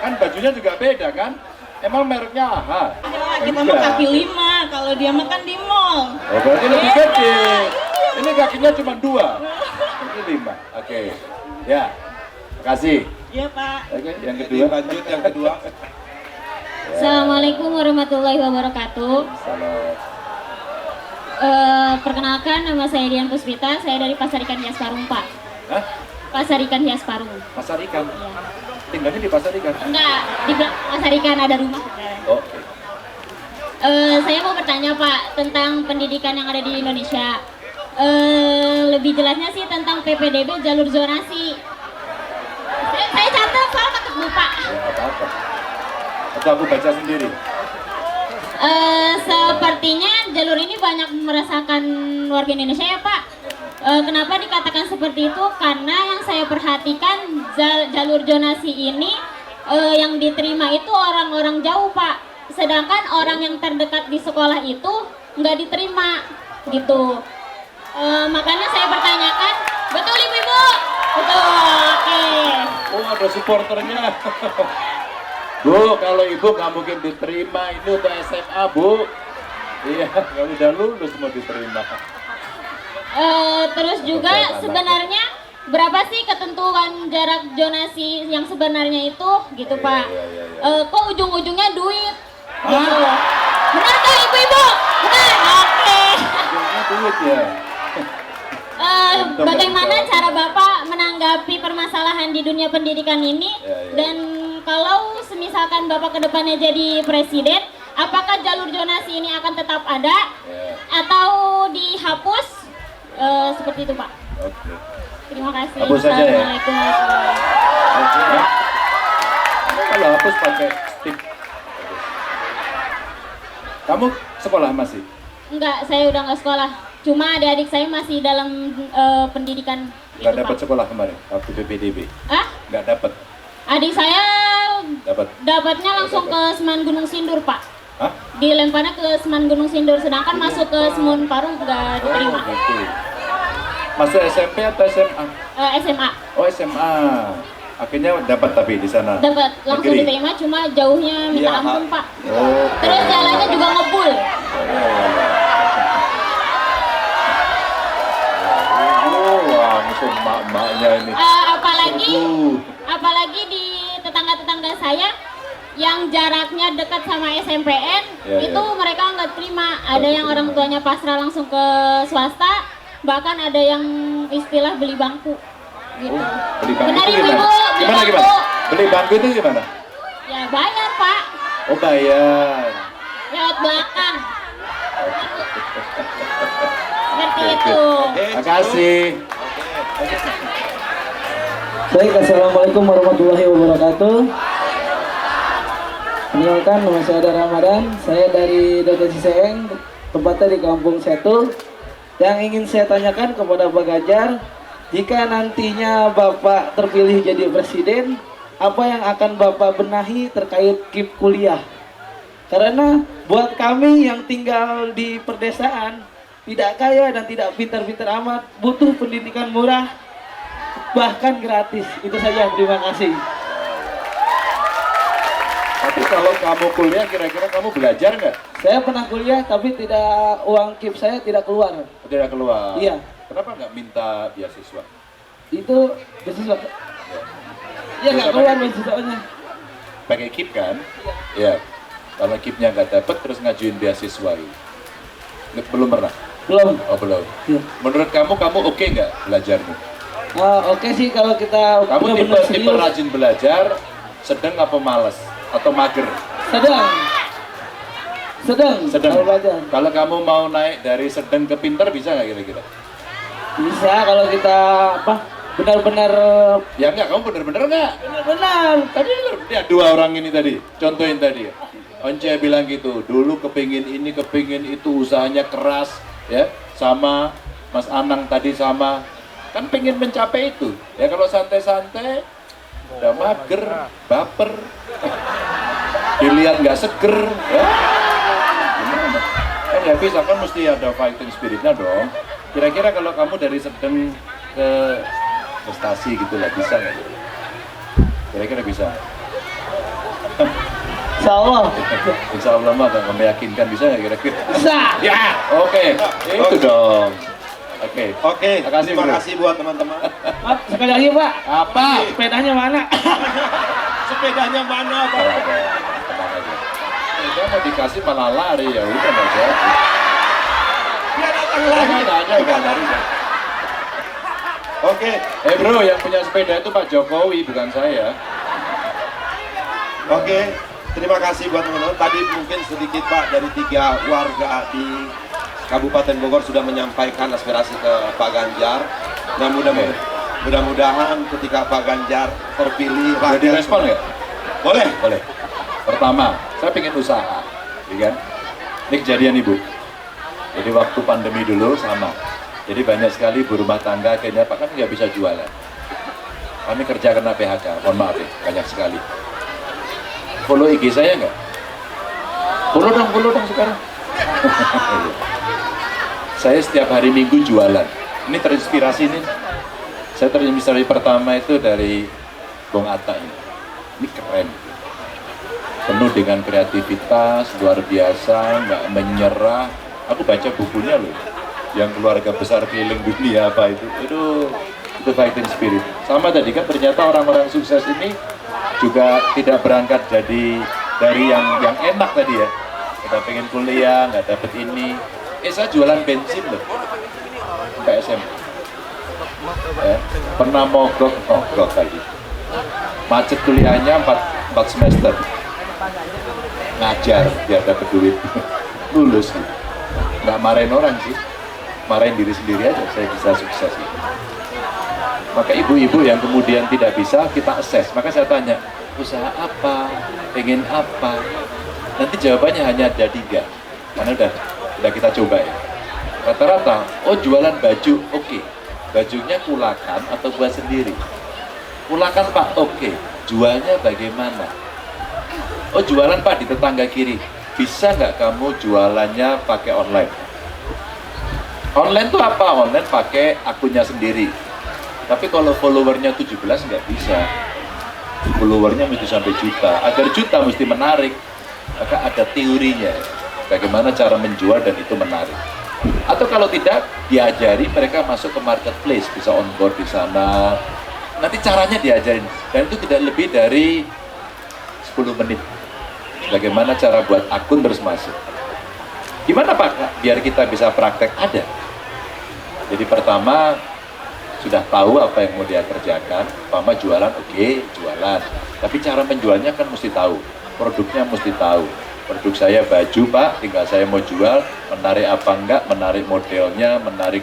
S1: Kan bajunya juga beda kan? Emang mereknya AHA?
S8: Enggak, kita mah kaki 5, kalau dia makan di mall.
S1: Oh, berarti lebih
S8: Beda.
S1: gede. Ini kakinya cuma 2. Ini 5. Oke. Ya. Makasih.
S8: Iya Pak.
S1: Oke, yang
S2: Jadi
S1: kedua.
S2: lanjut yang kedua.
S9: Assalamualaikum warahmatullahi wabarakatuh.
S1: Salam.
S9: Perkenalkan, nama saya Dian Puspita, saya dari Pasar Ikan Hias Parung, Pak.
S1: Hah?
S9: Pasar Ikan Hias Parung.
S1: Pasar ikan?
S9: Iya.
S1: Tinggalnya di pasar ikan?
S9: Enggak, di Pasar Ikan ada rumah.
S1: Oke.
S9: Saya mau bertanya Pak tentang pendidikan yang ada di Indonesia. Lebih jelasnya sih tentang PPDB jalur zonasi. Saya catat soal takut lupa.
S1: Ya, apa-apa. Atau aku baca sendiri?
S9: Sepertinya jalur ini banyak merasakan warga Indonesia ya Pak. Kenapa dikatakan seperti itu? Karena yang saya perhatikan jalur zonasi ini yang diterima itu orang-orang jauh Pak. Sedangkan orang yang terdekat di sekolah itu nggak diterima gitu. Makanya saya pertanyakan, betul ibu-ibu? Betul, oke.
S1: Oh, ada supporternya. Bu, kalau ibu nggak mungkin diterima, ini untuk SMA, Bu. Iya, kalau udah lulus mau diterima.
S9: Terus juga sebenarnya berapa sih ketentuan jarak zonasi yang sebenarnya itu gitu Pak? Kok ujung-ujungnya duit? Gitu. Benar kan ibu-ibu? Benar, oke.
S1: Ujungnya duit ya.
S9: Bagaimana cara Bapak menanggapi permasalahan di dunia pendidikan ini? Dan kalau semisalkan Bapak kedepannya jadi presiden, apakah jalur zonasi ini akan tetap ada atau dihapus? Seperti itu Pak.
S1: Oke.
S9: Terima kasih.
S1: Hapus saja ya?
S9: Assalamualaikum warahmatullahi wabarakatuh.
S1: Oke. Kalau hapus pakai stick. Kamu sekolah masih?
S9: Enggak, saya udah nggak sekolah. Cuma adik-adik saya masih dalam pendidikan.
S1: Nggak
S9: gitu,
S1: dapat
S9: Pak.
S1: sekolah kemarin waktu PPDB?
S9: Ah?
S1: Nggak dapat.
S9: Adik saya
S1: Dapat.
S9: dapatnya langsung ke Seman Gunung Sindur Pak.
S1: Hah?
S9: Dilemparnya ke Seman Gunung Sindur, sedangkan masuk ke Semun Parung nggak diterima.
S1: Oh, gitu. Masuk SMP atau SMA?
S9: SMA
S1: Oh, SMA. Akhirnya dapat tapi di sana.
S9: dapat langsung
S1: Negeri?
S9: diterima, cuma jauhnya minta
S2: Iya,
S9: ampun Pak.
S1: Oh.
S9: Terus jalannya juga ngebul.
S1: Oh, langsung mak-maknya ini.
S9: Apalagi di tetangga-tetangga saya yang jaraknya dekat sama SMPN itu mereka nggak terima. Ada yang orang tuanya pasrah langsung ke swasta, bahkan ada yang istilah beli bangku gitu.
S1: Beli bangku
S9: Benar
S1: itu
S9: ibu-ibu,
S1: gimana?
S9: beli
S1: Gimana,
S9: bangku.
S1: gimana? Beli bangku itu gimana?
S9: Ya bayar Pak,
S1: Oh, bayar.
S9: lewat belakang. Seperti itu.
S1: Makasih.
S10: Baik, assalamualaikum warahmatullahi wabarakatuh. Kenalkan, nama saya Ada Ramadan. Saya dari Desa Ciseeng, tempatnya di Kampung Setu. Yang ingin saya tanyakan kepada Pak Ganjar, jika nantinya Bapak terpilih jadi presiden, apa yang akan Bapak benahi terkait KIP kuliah? Karena buat kami yang tinggal di perdesaan, tidak kaya dan tidak pintar-pintar amat, butuh pendidikan murah, bahkan gratis. Itu saja, terima kasih.
S1: Tapi kalau kamu kuliah, kira-kira kamu belajar nggak?
S10: Saya pernah kuliah, tapi tidak, uang KIP saya tidak keluar.
S1: Tidak keluar.
S10: Iya.
S1: Kenapa nggak minta beasiswa?
S10: Itu beasiswa. Iya, nggak keluar beasiswanya.
S1: Pakai KIP kan? Iya. Kalau KIP-nya nggak dapat, terus ngajuin beasiswa. Belum pernah?
S10: Belum.
S1: Oh, belum.
S10: Iya.
S1: Menurut kamu oke nggak belajarmu?
S10: Oke sih kalau kita
S1: Kamu
S10: benar-benar
S1: tipe rajin belajar, sedang apa malas? Atau mager?
S10: Sedang. Kalau belajar.
S1: Kalau kamu mau naik dari sedang ke pintar, bisa nggak kira-kira?
S10: Bisa kalau kita benar-benar.
S1: Ya enggak, kamu bener-bener nggak?
S10: Benar.
S1: Tadi ya, dua orang ini tadi, contohin tadi. Once bilang gitu, dulu kepingin ini, kepingin itu, usahanya keras, ya, sama Mas Anang tadi sama, kan pengen mencapai itu. Ya kalau santai-santai, udah mager, baper, dilihat nggak seger, ya. Gimana? Kan ya bisa, kan mesti ada fighting spiritnya dong. Kira-kira kalau kamu dari sedang ke prestasi gitu lah, bisa nggak? Kira-kira bisa?
S10: Insya Allah.
S1: Insya Allah mah gak meyakinkan, bisa nggak kira-kira?
S10: Bisa.
S1: Ya, oke, itu dong. Oke, makasih,
S2: terima
S1: bro.
S2: kasih buat teman-teman.
S10: Maaf, sekali lagi Pak.
S1: Apa?
S10: Sepedanya mana?
S2: Sepedanya mana Pak?
S1: Tenang aja. Kita mau dikasih malah lari, ya udah nggak jadi.
S2: Dia datang lagi.
S1: Nanya udah lari.
S2: Oke,
S1: Bro, yang punya sepeda itu Pak Jokowi, bukan saya.
S2: oke. Terima kasih buat teman-teman. Tadi mungkin sedikit Pak dari 3 warga di Kabupaten Bogor sudah menyampaikan aspirasi ke Pak Ganjar. Nah mudah-mudahan ketika Pak Ganjar terpilih
S1: Boleh direspon nggak?
S2: Boleh.
S1: Boleh. Pertama, saya pengen usaha, ya kan? Ini kejadian Ibu. Jadi waktu pandemi dulu sama. Jadi banyak sekali ibu rumah tangga akhirnya Pak kan nggak bisa jualan. Kami kerja kena PHK, mohon maaf ya, banyak sekali. Follow IG saya nggak? Follow dong sekarang. Saya setiap hari Minggu jualan. Ini terinspirasi nih. Saya terinspirasi pertama itu dari Bung Atta ini. Ini keren. Penuh dengan kreativitas, luar biasa, nggak menyerah. Aku baca bukunya loh. Yang keluarga besar keliling dunia apa itu fighting spirit. Sama tadi kan ternyata orang-orang sukses ini juga tidak berangkat dari yang enak tadi ya. Kita pengen kuliah nggak dapet ini. Saya jualan bensin loh, PSM. Pernah mogok tadi. Macet kuliahnya 4 semester. Ngajar biar dapet duit. Lulus gitu. Nggak marahin orang sih. Marahin diri sendiri aja, saya bisa sukses. Maka ibu-ibu yang kemudian tidak bisa, kita assess. Maka saya tanya, usaha apa? Pengen apa? Nanti jawabannya hanya ada 3. Karena udah kita coba ya. Rata-rata, jualan baju, oke. Bajunya kulakan atau buat sendiri? Kulakan Pak, oke. Jualnya bagaimana? Jualan Pak di tetangga kiri. Bisa nggak kamu jualannya pakai online? Online tuh apa? Online pakai akunnya sendiri. Tapi kalau followernya 17 nggak bisa. Followernya mesti sampai juta. Agar juta mesti menarik. Maka ada teorinya. Bagaimana cara menjual dan itu menarik. Atau kalau tidak, diajari mereka masuk ke marketplace. Bisa on board di sana. Nanti caranya diajarin. Dan itu tidak lebih dari 10 menit. Bagaimana cara buat akun terus masuk. Gimana Pak? Biar kita bisa praktek ada. Jadi pertama sudah tahu apa yang mau dia kerjakan, Pama jualan, oke, jualan. Tapi cara menjualnya kan mesti tahu, produknya mesti tahu. Produk saya baju Pak, tinggal saya mau jual, menarik apa enggak, menarik modelnya, menarik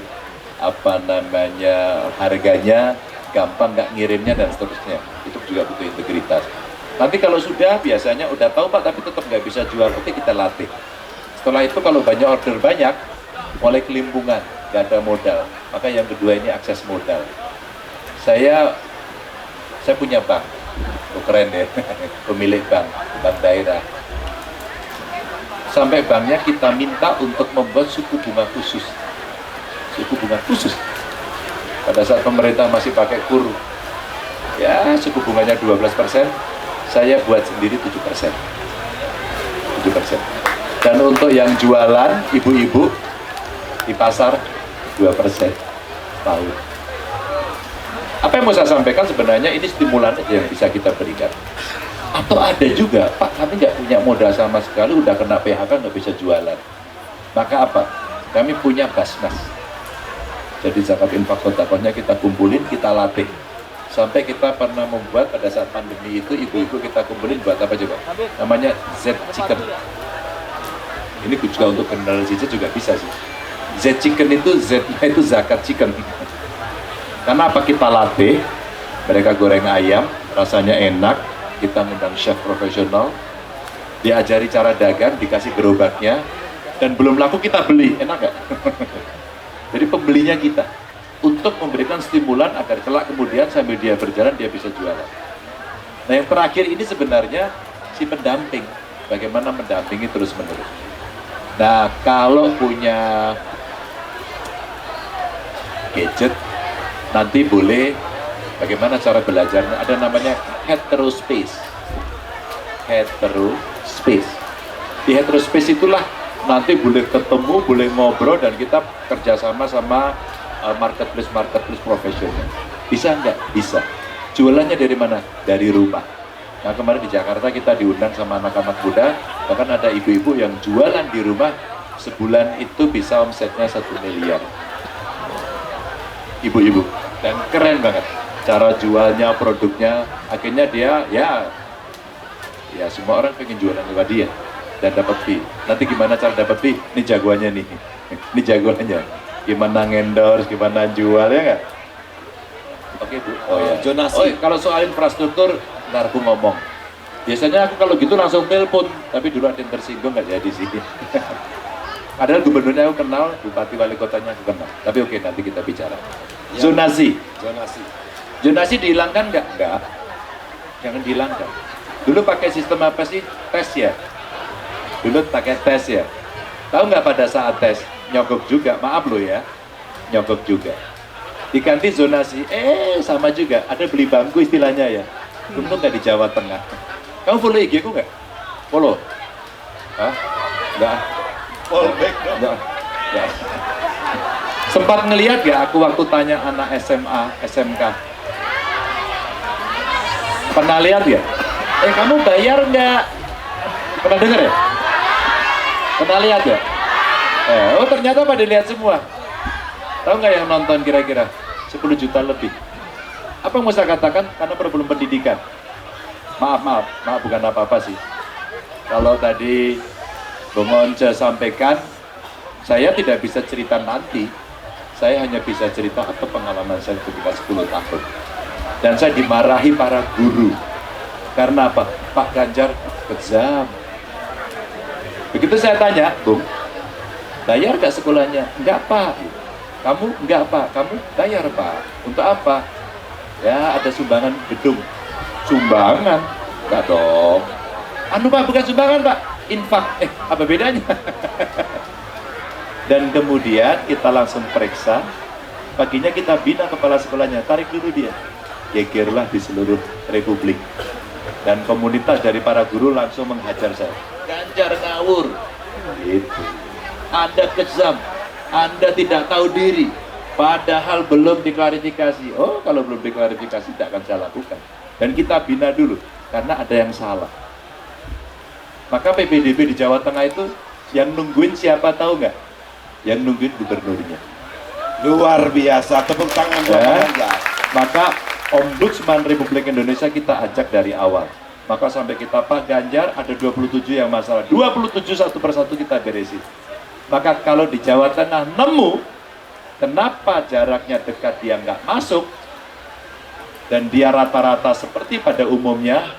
S1: apa namanya harganya, gampang nggak ngirimnya dan seterusnya. Itu juga butuh integritas. Nanti kalau sudah biasanya udah tahu Pak, tapi tetap nggak bisa jual, oke kita latih. Setelah itu kalau banyak order banyak, mulai kelimpungan. Gak ada modal, maka yang kedua ini akses modal. Saya punya bank, keren ya, pemilik bank daerah. Sampai banknya kita minta untuk membuat suku bunga khusus. Pada saat pemerintah masih pakai kur, ya suku bunganya 12%, saya buat sendiri 7%. Dan untuk yang jualan, ibu-ibu di pasar, 2% tahun. Apa yang mau saya sampaikan sebenarnya ini stimulan aja yang bisa kita berikan. Atau ada juga, Pak kami nggak punya modal sama sekali, udah kena PHK nggak bisa jualan. Maka apa? Kami punya Basnas. Jadi zakat infak sedekahnya kita kumpulin, kita latih. Sampai kita pernah membuat pada saat pandemi itu, ibu-ibu kita kumpulin buat apa coba? Namanya Z Chicken. Ini juga untuk generalisasi juga bisa sih. Z Chicken itu Z-nya itu zakat chicken. Karena apa kita latih, mereka goreng ayam, rasanya enak, kita ngundang chef profesional, diajari cara dagang, dikasih gerobaknya, dan belum laku kita beli, enak gak? Jadi pembelinya kita, untuk memberikan stimulan agar kelak kemudian sambil dia berjalan dia bisa jualan. Nah yang terakhir ini sebenarnya si pendamping, bagaimana mendampingi terus menerus. Nah kalau punya gadget nanti boleh bagaimana cara belajarnya, ada namanya heterospace. Di heterospace itulah nanti boleh ketemu, boleh ngobrol dan kita kerjasama sama marketplace profesional. Bisa nggak? Bisa. Jualannya dari mana? Dari rumah. Nah kemarin di Jakarta kita diundang sama anak-anak muda, bahkan ada ibu-ibu yang jualan di rumah sebulan itu bisa omsetnya 1 miliar. Ibu-ibu, dan keren banget cara jualnya, produknya. Akhirnya dia ya semua orang pengen jualan lewat dia dan dapat fee. Nanti gimana cara dapat fee? Ini jagoannya nih, ini jagoannya. Gimana ngendorse, gimana jual, ya nggak? Oke Bu. Oh ya.
S2: Jonasi.
S1: Oh, kalau soal infrastruktur, ntar aku ngomong. Biasanya aku kalau gitu langsung telepon, tapi dulu ada yang tersinggung nggak jadi sih. Padahal gubernurnya aku kenal, bupati wali kotanya aku kenal. Tapi oke, nanti kita bicara. Zonasi. Zonasi dihilangkan nggak? Nggak. Jangan dihilangkan. Dulu pakai sistem apa sih? Tes ya. Dulu pakai tes ya. Tahu nggak pada saat tes nyogok juga? Maaf loh ya, nyogok juga. Diganti zonasi, sama juga. Ada beli bangku istilahnya ya. Untung nggak di Jawa Tengah. Kamu follow IG ku nggak? Follow? Hah? Nggak. Nggak. Sempat ngelihat gak aku waktu tanya anak SMA, SMK? Pernah lihat ya? Kamu bayar nggak? Pernah dengar ya? Pernah lihat ya? Oh ternyata pada lihat semua. Tahu nggak yang nonton kira-kira? 10 juta lebih. Apa yang mau saya katakan? Karena problem pendidikan. Maaf bukan apa-apa sih. Kalau tadi Bung Once sampaikan, saya tidak bisa cerita nanti. Saya hanya bisa cerita apa pengalaman saya ketika 10 tahun. Dan saya dimarahi para guru. Karena apa? Pak Ganjar kejam. Begitu saya tanya, Bung, bayar nggak sekolahnya? Enggak Pak. Kamu enggak Pak? Kamu bayar Pak. Untuk apa? Ya ada sumbangan gedung. Sumbangan? Enggak dong. Anu Pak, bukan sumbangan Pak. Infak. Apa bedanya? Dan kemudian kita langsung periksa. Paginya kita bina kepala sekolahnya. Tarik dulu dia. Gegerlah di seluruh Republik. Dan komunitas dari para guru langsung menghajar saya. Ganjar ngawur. Gitu. Anda kejam. Anda tidak tahu diri. Padahal belum diklarifikasi. Oh, kalau belum diklarifikasi tidak akan saya lakukan. Dan kita bina dulu. Karena ada yang salah. Maka PPDB di Jawa Tengah itu yang nungguin siapa tahu nggak? Yang nungguin gubernurnya.
S2: Luar biasa, tepuk tangan buat Pak Ganjar.
S1: Maka Ombudsman Republik Indonesia kita ajak dari awal. Maka sampai kita Pak Ganjar ada 27 yang masalah. 27 satu persatu kita beresin. Maka kalau di Jawa Tengah nemu kenapa jaraknya dekat dia nggak masuk dan dia rata-rata seperti pada umumnya,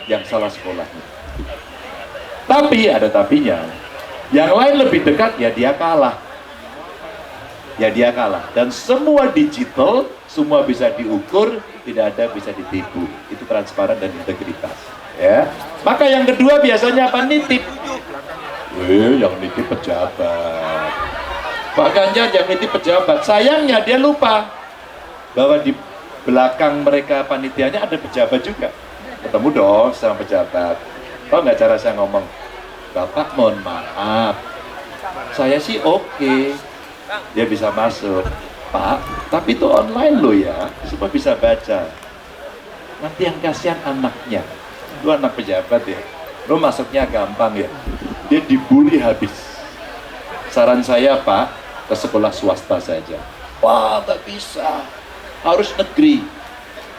S1: yang salah sekolahnya. Tapi ada tapinya. Yang lain lebih dekat, ya dia kalah. Ya dia kalah. Dan semua digital, semua bisa diukur, tidak ada bisa ditipu. Itu transparan dan integritas. Ya. Maka yang kedua biasanya apa? Nitip. Yang nitip pejabat. Pak Ganjar yang nitip pejabat. Sayangnya dia lupa bahwa di belakang mereka panitianya ada pejabat juga. Ketemu dong sama pejabat. Tahu nggak cara saya ngomong? Bapak mohon maaf, saya sih oke. Dia bisa masuk. Pak, tapi itu online loh ya, supaya bisa baca. Nanti yang kasihan anaknya. Itu anak pejabat ya. Lo masuknya gampang ya. Dia dibully habis. Saran saya Pak, ke sekolah swasta saja. Wah nggak bisa, harus negeri.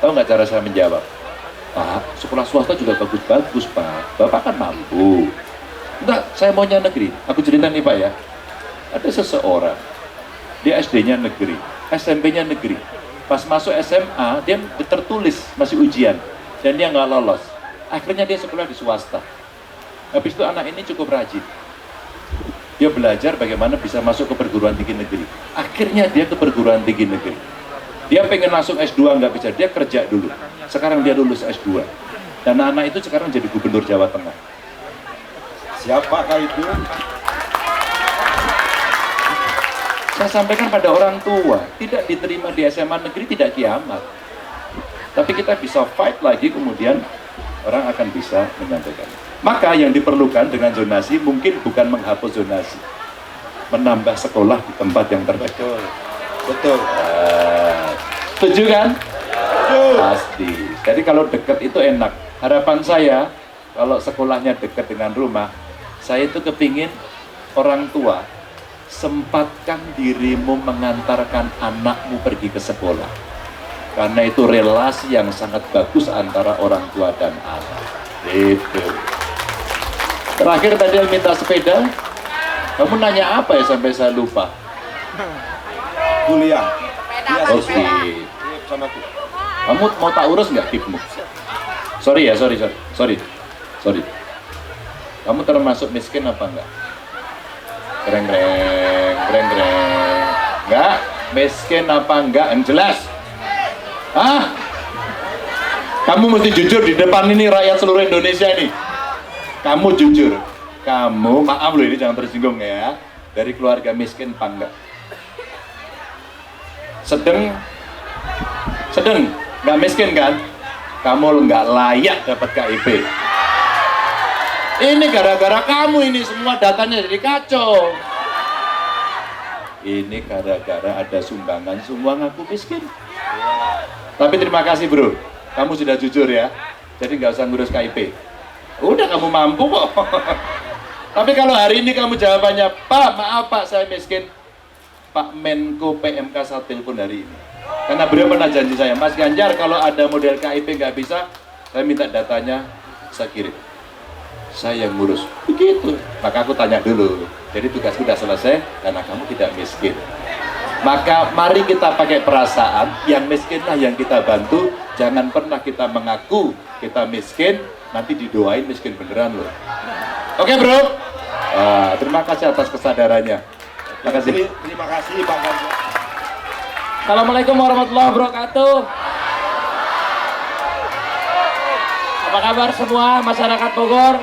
S1: Tahu nggak cara saya menjawab? Pak, sekolah swasta juga bagus-bagus Pak. Bapak kan mampu. Enggak, saya maunya negeri. Aku cerita nih Pak ya. Ada seseorang, dia SD-nya negeri, SMP-nya negeri. Pas masuk SMA, dia tertulis masih ujian dan dia nggak lolos. Akhirnya dia sekolah di swasta. Habis itu anak ini cukup rajin. Dia belajar bagaimana bisa masuk ke perguruan tinggi negeri. Akhirnya dia ke perguruan tinggi negeri. Dia pengen langsung S2 nggak bisa, dia kerja dulu. Sekarang dia lulus S2. Dan anak itu sekarang jadi gubernur Jawa Tengah.
S2: Siapakah itu?
S1: Saya sampaikan pada orang tua, tidak diterima di SMA negeri tidak kiamat. Tapi kita bisa fight lagi, kemudian orang akan bisa menyampaikan. Maka yang diperlukan dengan zonasi mungkin bukan menghapus zonasi, menambah sekolah di tempat yang terdekat.
S2: Betul.
S1: Setuju kan? Pasti. Jadi kalau dekat itu enak. Harapan saya, kalau sekolahnya dekat dengan rumah, saya itu kepingin orang tua sempatkan dirimu mengantarkan anakmu pergi ke sekolah. Karena itu relasi yang sangat bagus antara orang tua dan anak. Itu. Terakhir tadi yang minta sepeda, kamu nanya apa ya sampai saya lupa?
S2: Kuliah.
S1: Oke.
S2: Sama aku.
S1: Kamu mau tak urus nggak tipmu? Sorry. Kamu termasuk miskin apa enggak? Greng. Enggak, miskin apa enggak? Yang jelas. Hah? Kamu mesti jujur di depan ini rakyat seluruh Indonesia ini. Kamu jujur. Kamu, maaf loh ini jangan tersinggung ya. Dari keluarga miskin apa enggak? Sedang, nggak miskin kan? Kamu nggak layak dapat KIP. Ini gara-gara kamu ini semua datanya jadi kacau. Ini gara-gara ada sumbangan semua ngaku miskin. Tapi terima kasih bro, kamu sudah jujur ya. Jadi nggak usah ngurus KIP. Udah kamu mampu kok. Tapi kalau hari ini kamu jawabannya, Pak maaf Pak saya miskin, Pak Menko PMK saya telepon hari ini. Karena beliau pernah janji saya, Mas Ganjar kalau ada model KIP nggak bisa, saya minta datanya, saya kirim. Saya yang ngurus. Begitu. Maka aku tanya dulu. Jadi tugasku sudah selesai karena kamu tidak miskin. Maka mari kita pakai perasaan, yang miskinlah yang kita bantu. Jangan pernah kita mengaku kita miskin, nanti didoain miskin beneran loh. Oke bro. Terima kasih atas kesadarannya. Terima kasih.
S2: Terima kasih Pak Ganjar.
S10: Assalamualaikum warahmatullahi wabarakatuh. Apa kabar semua masyarakat Bogor?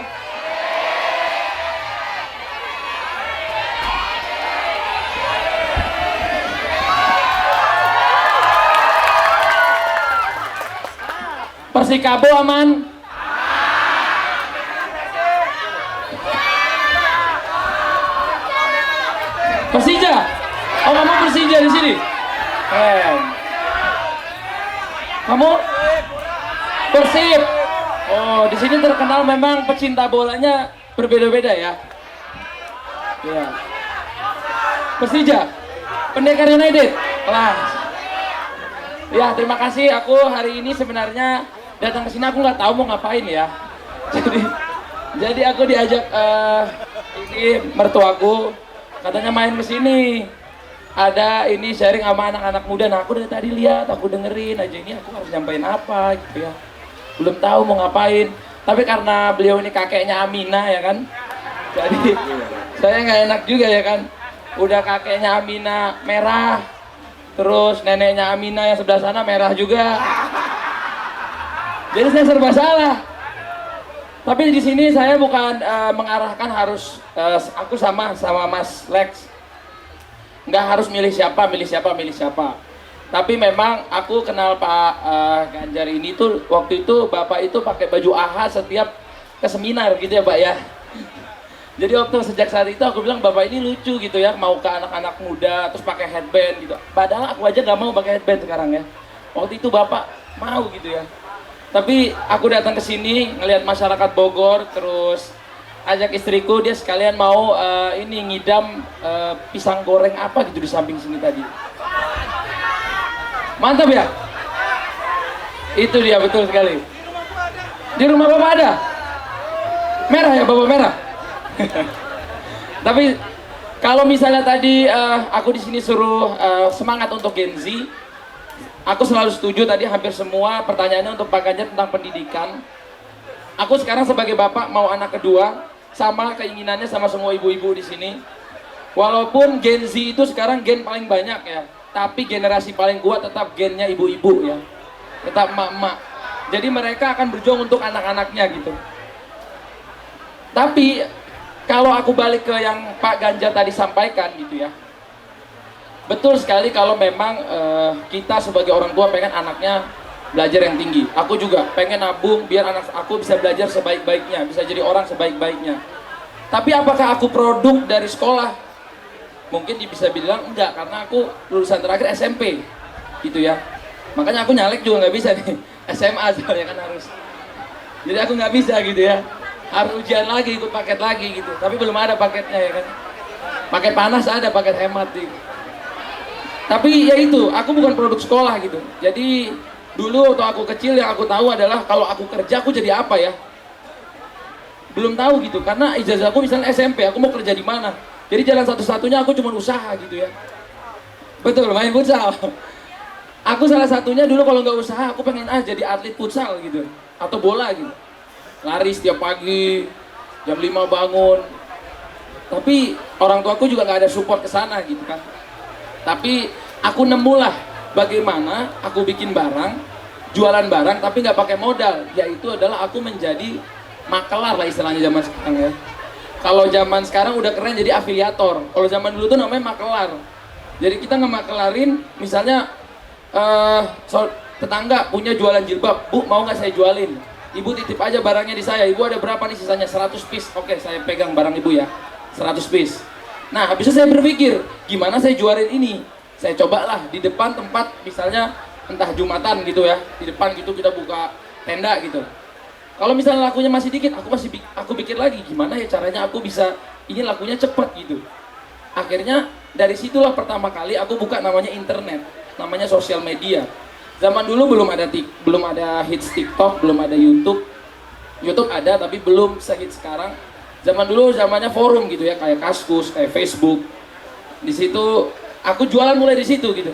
S10: Persikabo aman? Persija? Oh kamu Persija di sini? Keren. Kamu Persib. Oh, di sini terkenal memang pecinta bolanya berbeda-beda ya. Iya. Persija. Pendekar United. Wah. Ya, terima kasih. Aku hari ini sebenarnya datang ke sini aku nggak tahu mau ngapain ya. Jadi aku diajak ini mertuaku katanya main ke sini. Ada ini sharing sama anak-anak muda. Nah aku dari tadi lihat, aku dengerin aja ini aku harus nyampein apa gitu ya. Belum tahu mau ngapain. Tapi karena beliau ini kakeknya Amina ya kan. Jadi saya nggak enak juga ya kan. Udah kakeknya Amina merah. Terus neneknya Amina yang sebelah sana merah juga. Jadi saya serba salah. Tapi di sini saya bukan mengarahkan harus aku sama Mas Lex. Nggak harus milih siapa. Tapi memang aku kenal Pak Ganjar ini tuh waktu itu Bapak itu pakai baju AHA setiap ke seminar gitu ya Pak ya. Jadi waktu sejak saat itu aku bilang Bapak ini lucu gitu ya, mau ke anak-anak muda terus pakai headband gitu. Padahal aku aja nggak mau pakai headband sekarang ya. Waktu itu Bapak mau gitu ya. Tapi aku datang ke sini ngelihat masyarakat Bogor terus ajak istriku, dia sekalian mau ini ngidam pisang goreng apa gitu di samping sini tadi. Mantap ya? Itu dia betul sekali. Di rumah Bapak ada? Merah ya Bapak merah? Tapi kalau misalnya tadi aku di sini suruh semangat untuk Gen Z, aku selalu setuju tadi hampir semua pertanyaannya untuk Pak Ganjar tentang pendidikan. Aku sekarang sebagai bapak mau anak kedua, sama keinginannya sama semua ibu-ibu di sini. Walaupun Gen Z itu sekarang gen paling banyak ya, tapi generasi paling kuat tetap gennya ibu-ibu ya, tetap emak-emak. Jadi mereka akan berjuang untuk anak-anaknya gitu. Tapi kalau aku balik ke yang Pak Ganjar tadi sampaikan gitu ya, betul sekali kalau memang kita sebagai orang tua pengen anaknya belajar yang tinggi. Aku juga pengen nabung biar anak aku bisa belajar sebaik-baiknya, bisa jadi orang sebaik-baiknya. Tapi apakah aku produk dari sekolah? Mungkin bisa bilang enggak, karena aku lulusan terakhir SMP gitu ya. Makanya aku nyalek juga nggak bisa nih, SMA soalnya kan harus. Jadi aku nggak bisa gitu ya. Harus ujian lagi, ikut paket lagi gitu. Tapi belum ada paketnya ya kan. Paket panas ada, paket hemat gitu. Tapi ya itu, aku bukan produk sekolah gitu. Jadi dulu waktu aku kecil yang aku tahu adalah kalau aku kerja aku jadi apa ya. Belum tahu gitu, karena ijazah aku misalnya SMP, aku mau kerja di mana. Jadi jalan satu-satunya aku cuma usaha gitu ya. Betul, main futsal. Aku salah satunya dulu kalau nggak usaha, aku pengen jadi atlet futsal gitu. Atau bola gitu. Lari setiap pagi, jam 5 bangun. Tapi orang tuaku juga nggak ada support ke sana gitu kan. Tapi aku nemulah bagaimana aku bikin barang, jualan barang tapi nggak pakai modal. Yaitu adalah aku menjadi makelar lah istilahnya zaman sekarang ya. Kalau zaman sekarang udah keren jadi afiliator. Kalau zaman dulu tuh namanya makelar. Jadi kita ngemakelarin, misalnya tetangga punya jualan jilbab, Bu mau nggak saya jualin? Ibu titip aja barangnya di saya. Ibu ada berapa nih sisanya? 100 piece. Oke, saya pegang barang ibu ya. 100 piece. Nah, habis itu saya berpikir, gimana saya jualin ini? Saya cobalah di depan tempat, misalnya entah Jumatan gitu ya, di depan gitu kita buka tenda gitu. Kalau misalnya lakunya masih dikit, aku pikir lagi gimana ya caranya aku bisa ini lakunya cepat gitu. Akhirnya dari situlah pertama kali aku buka namanya internet, namanya sosial media. Zaman dulu belum ada hits TikTok, belum ada YouTube. YouTube ada tapi belum sehits sekarang. Zaman dulu zamannya forum gitu ya, kayak Kaskus, kayak Facebook. Di situ aku jualan mulai di situ gitu.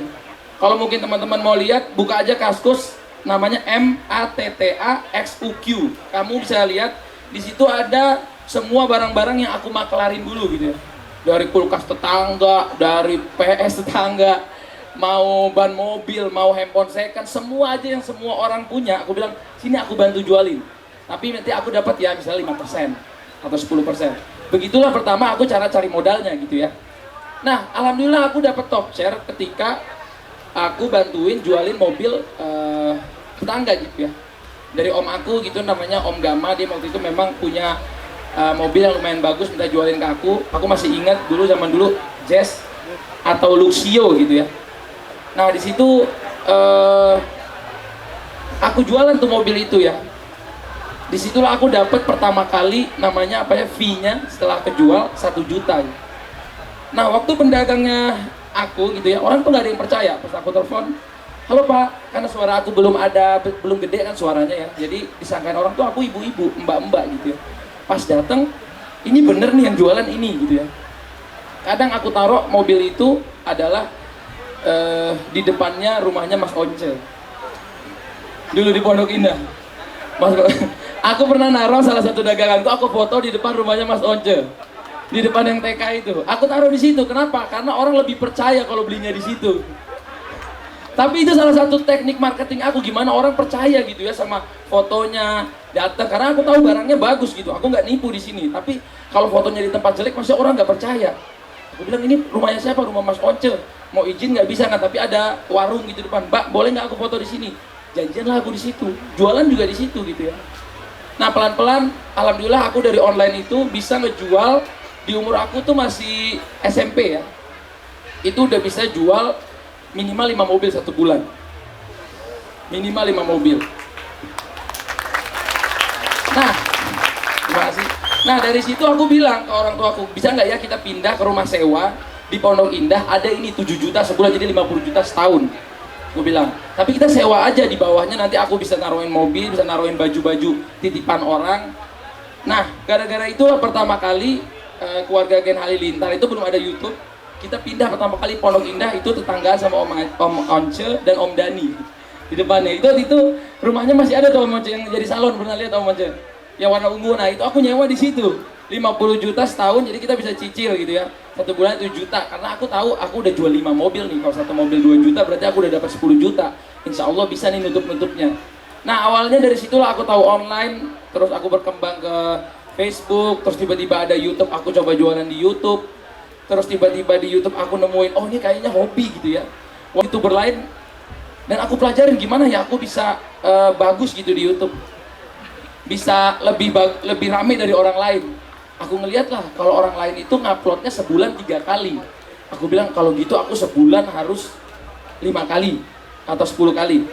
S10: Kalau mungkin teman-teman mau lihat, buka aja Kaskus, namanya MATTAXUQ. Kamu bisa lihat di situ ada semua barang-barang yang aku makelarin dulu gitu ya. Dari kulkas tetangga, dari PS tetangga, mau ban mobil, mau handphone second, semua aja yang semua orang punya, aku bilang sini aku bantu jualin. Tapi nanti aku dapat ya misalnya 5% atau 10%. Begitulah pertama aku cara cari modalnya gitu ya. Nah, alhamdulillah aku dapat top share ketika aku bantuin jualin mobil tetangga gitu ya. Dari om aku gitu namanya Om Gama, dia waktu itu memang punya mobil yang lumayan bagus, minta jualin ke aku. Aku masih ingat dulu zaman dulu Jazz atau Luxio gitu ya. Nah, di situ aku jualan tuh mobil itu ya. Disitulah aku dapat pertama kali namanya apa ya, fee-nya setelah kejual 1 juta. Nah, waktu pendagangnya aku gitu ya, orang tuh nggak ada yang percaya. Pas aku telepon, halo Pak, karena suara aku belum gede kan suaranya ya, jadi disangkain orang tuh aku ibu-ibu, mbak-mbak gitu ya. Pas datang, ini bener nih yang jualan ini gitu ya. Kadang aku taruh mobil itu adalah di depannya rumahnya Mas Once. Dulu di Pondok Indah. Aku pernah naruh salah satu daganganku, aku foto di depan rumahnya Mas Once, di depan yang TK itu. Aku taruh di situ. Kenapa? Karena orang lebih percaya kalau belinya di situ. Tapi itu salah satu teknik marketing aku, gimana orang percaya gitu ya sama fotonya, datang. Karena aku tahu barangnya bagus gitu. Aku nggak nipu di sini. Tapi kalau fotonya di tempat jelek, masih orang nggak percaya. Aku bilang ini rumahnya siapa? Rumah Mas Once. Mau izin nggak bisa kan? Tapi ada warung gitu depan. Mbak, boleh nggak aku foto di sini? Janjianlah aku di situ. Jualan juga di situ gitu ya. Nah, pelan-pelan, alhamdulillah aku dari online itu bisa ngejual. Di umur aku tuh masih SMP ya, itu udah bisa jual minimal 5 mobil 1 bulan. Minimal 5 mobil. Nah, terima kasih. Nah, dari situ aku bilang ke orang tua aku, bisa nggak ya kita pindah ke rumah sewa di Pondok Indah, ada ini 7 juta sebulan, jadi 50 juta setahun. Aku bilang, tapi kita sewa aja di bawahnya, nanti aku bisa naruhin mobil, bisa naruhin baju-baju titipan orang. Nah, gara-gara itu pertama kali keluarga Gen Halilintar itu belum ada YouTube. Kita pindah pertama kali Pondok Indah itu tetanggaan sama Om Once dan Om Dani di depannya. Itu rumahnya masih ada tuh Om Once yang jadi salon, pernah lihat Om Once? Yang warna ungu. Nah, itu aku nyewa di situ. 50 juta setahun, jadi kita bisa cicil gitu ya. 1 bulan 7 juta, karena aku tahu aku udah jual 5 mobil nih. Kalau 1 mobil 2 juta berarti aku udah dapat 10 juta. Insya Allah bisa nih nutup-nutupnya. Nah, awalnya dari situlah aku tahu online, terus aku berkembang ke Facebook, terus tiba-tiba ada YouTube, aku coba jualan di YouTube. Terus tiba-tiba di YouTube aku nemuin, oh ini kayaknya hobi gitu ya. YouTuber lain, dan aku pelajarin gimana ya aku bisa bagus gitu di YouTube. Bisa lebih rame dari orang lain. Aku ngeliat lah, kalau orang lain itu nguploadnya sebulan 3 kali. Aku bilang, kalau gitu aku sebulan harus 5 kali atau 10 kali.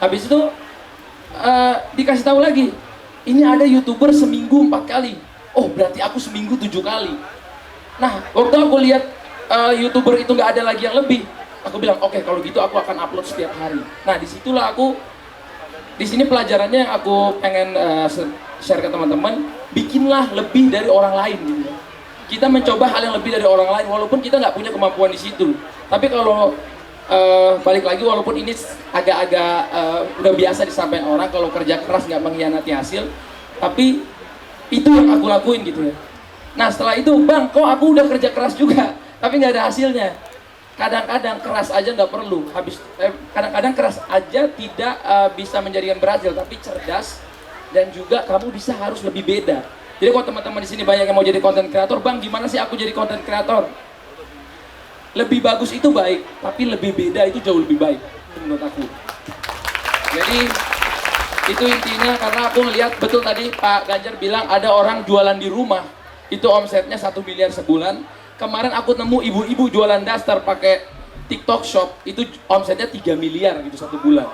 S10: Habis itu dikasih tahu lagi,
S11: ini ada YouTuber seminggu 4 kali. Oh, berarti aku seminggu 7 kali. Nah, waktu aku lihat YouTuber itu nggak ada lagi yang lebih, aku bilang, oke, kalau gitu aku akan upload setiap hari. Nah, disitulah di sini pelajarannya yang aku pengen share ke teman-teman, bikinlah lebih dari orang lain gitu. Kita mencoba hal yang lebih dari orang lain, walaupun kita nggak punya kemampuan di situ. Tapi kalau balik lagi, walaupun ini agak-agak udah biasa disampaikan orang, kalau kerja keras nggak mengkhianati hasil, tapi itu yang aku lakuin gitu ya. Nah, setelah itu, bang, kok aku udah kerja keras juga, tapi nggak ada hasilnya. Kadang-kadang keras aja nggak perlu, kadang-kadang keras aja tidak bisa menjadikan berhasil, tapi cerdas dan juga kamu bisa harus lebih beda. Jadi kalau teman-teman di sini banyak yang mau jadi content creator, bang, gimana sih aku jadi content creator? Lebih bagus itu baik, tapi lebih beda itu jauh lebih baik menurut aku. Jadi itu intinya, karena aku ngelihat betul tadi Pak Ganjar bilang ada orang jualan di rumah itu omsetnya 1 miliar sebulan. Kemarin aku nemu ibu-ibu jualan daster pakai TikTok Shop itu omsetnya 3 miliar gitu 1 bulan.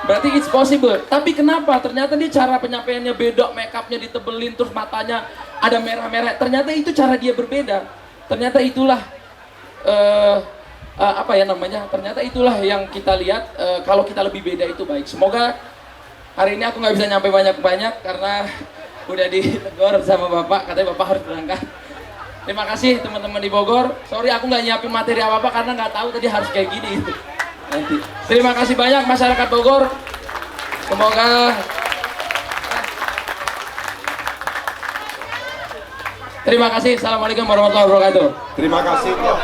S11: Berarti it's possible. Tapi kenapa? Ternyata dia cara penyampaiannya beda, make upnya ditebelin, terus matanya ada merah-merah. Ternyata itu cara dia berbeda. Ternyata itulah apa ya namanya? Ternyata itulah yang kita lihat, kalau kita lebih beda itu baik. Semoga hari ini aku nggak bisa nyampe banyak-banyak karena udah ditegur sama Bapak, katanya Bapak harus berangkat. Terima kasih teman-teman di Bogor. Sorry aku nggak nyiapin materi apa-apa karena nggak tahu tadi harus kayak gini. Nanti. Terima kasih banyak masyarakat Bogor. Semoga terima kasih. Assalamualaikum warahmatullahi wabarakatuh.
S2: Terima kasih, Bro.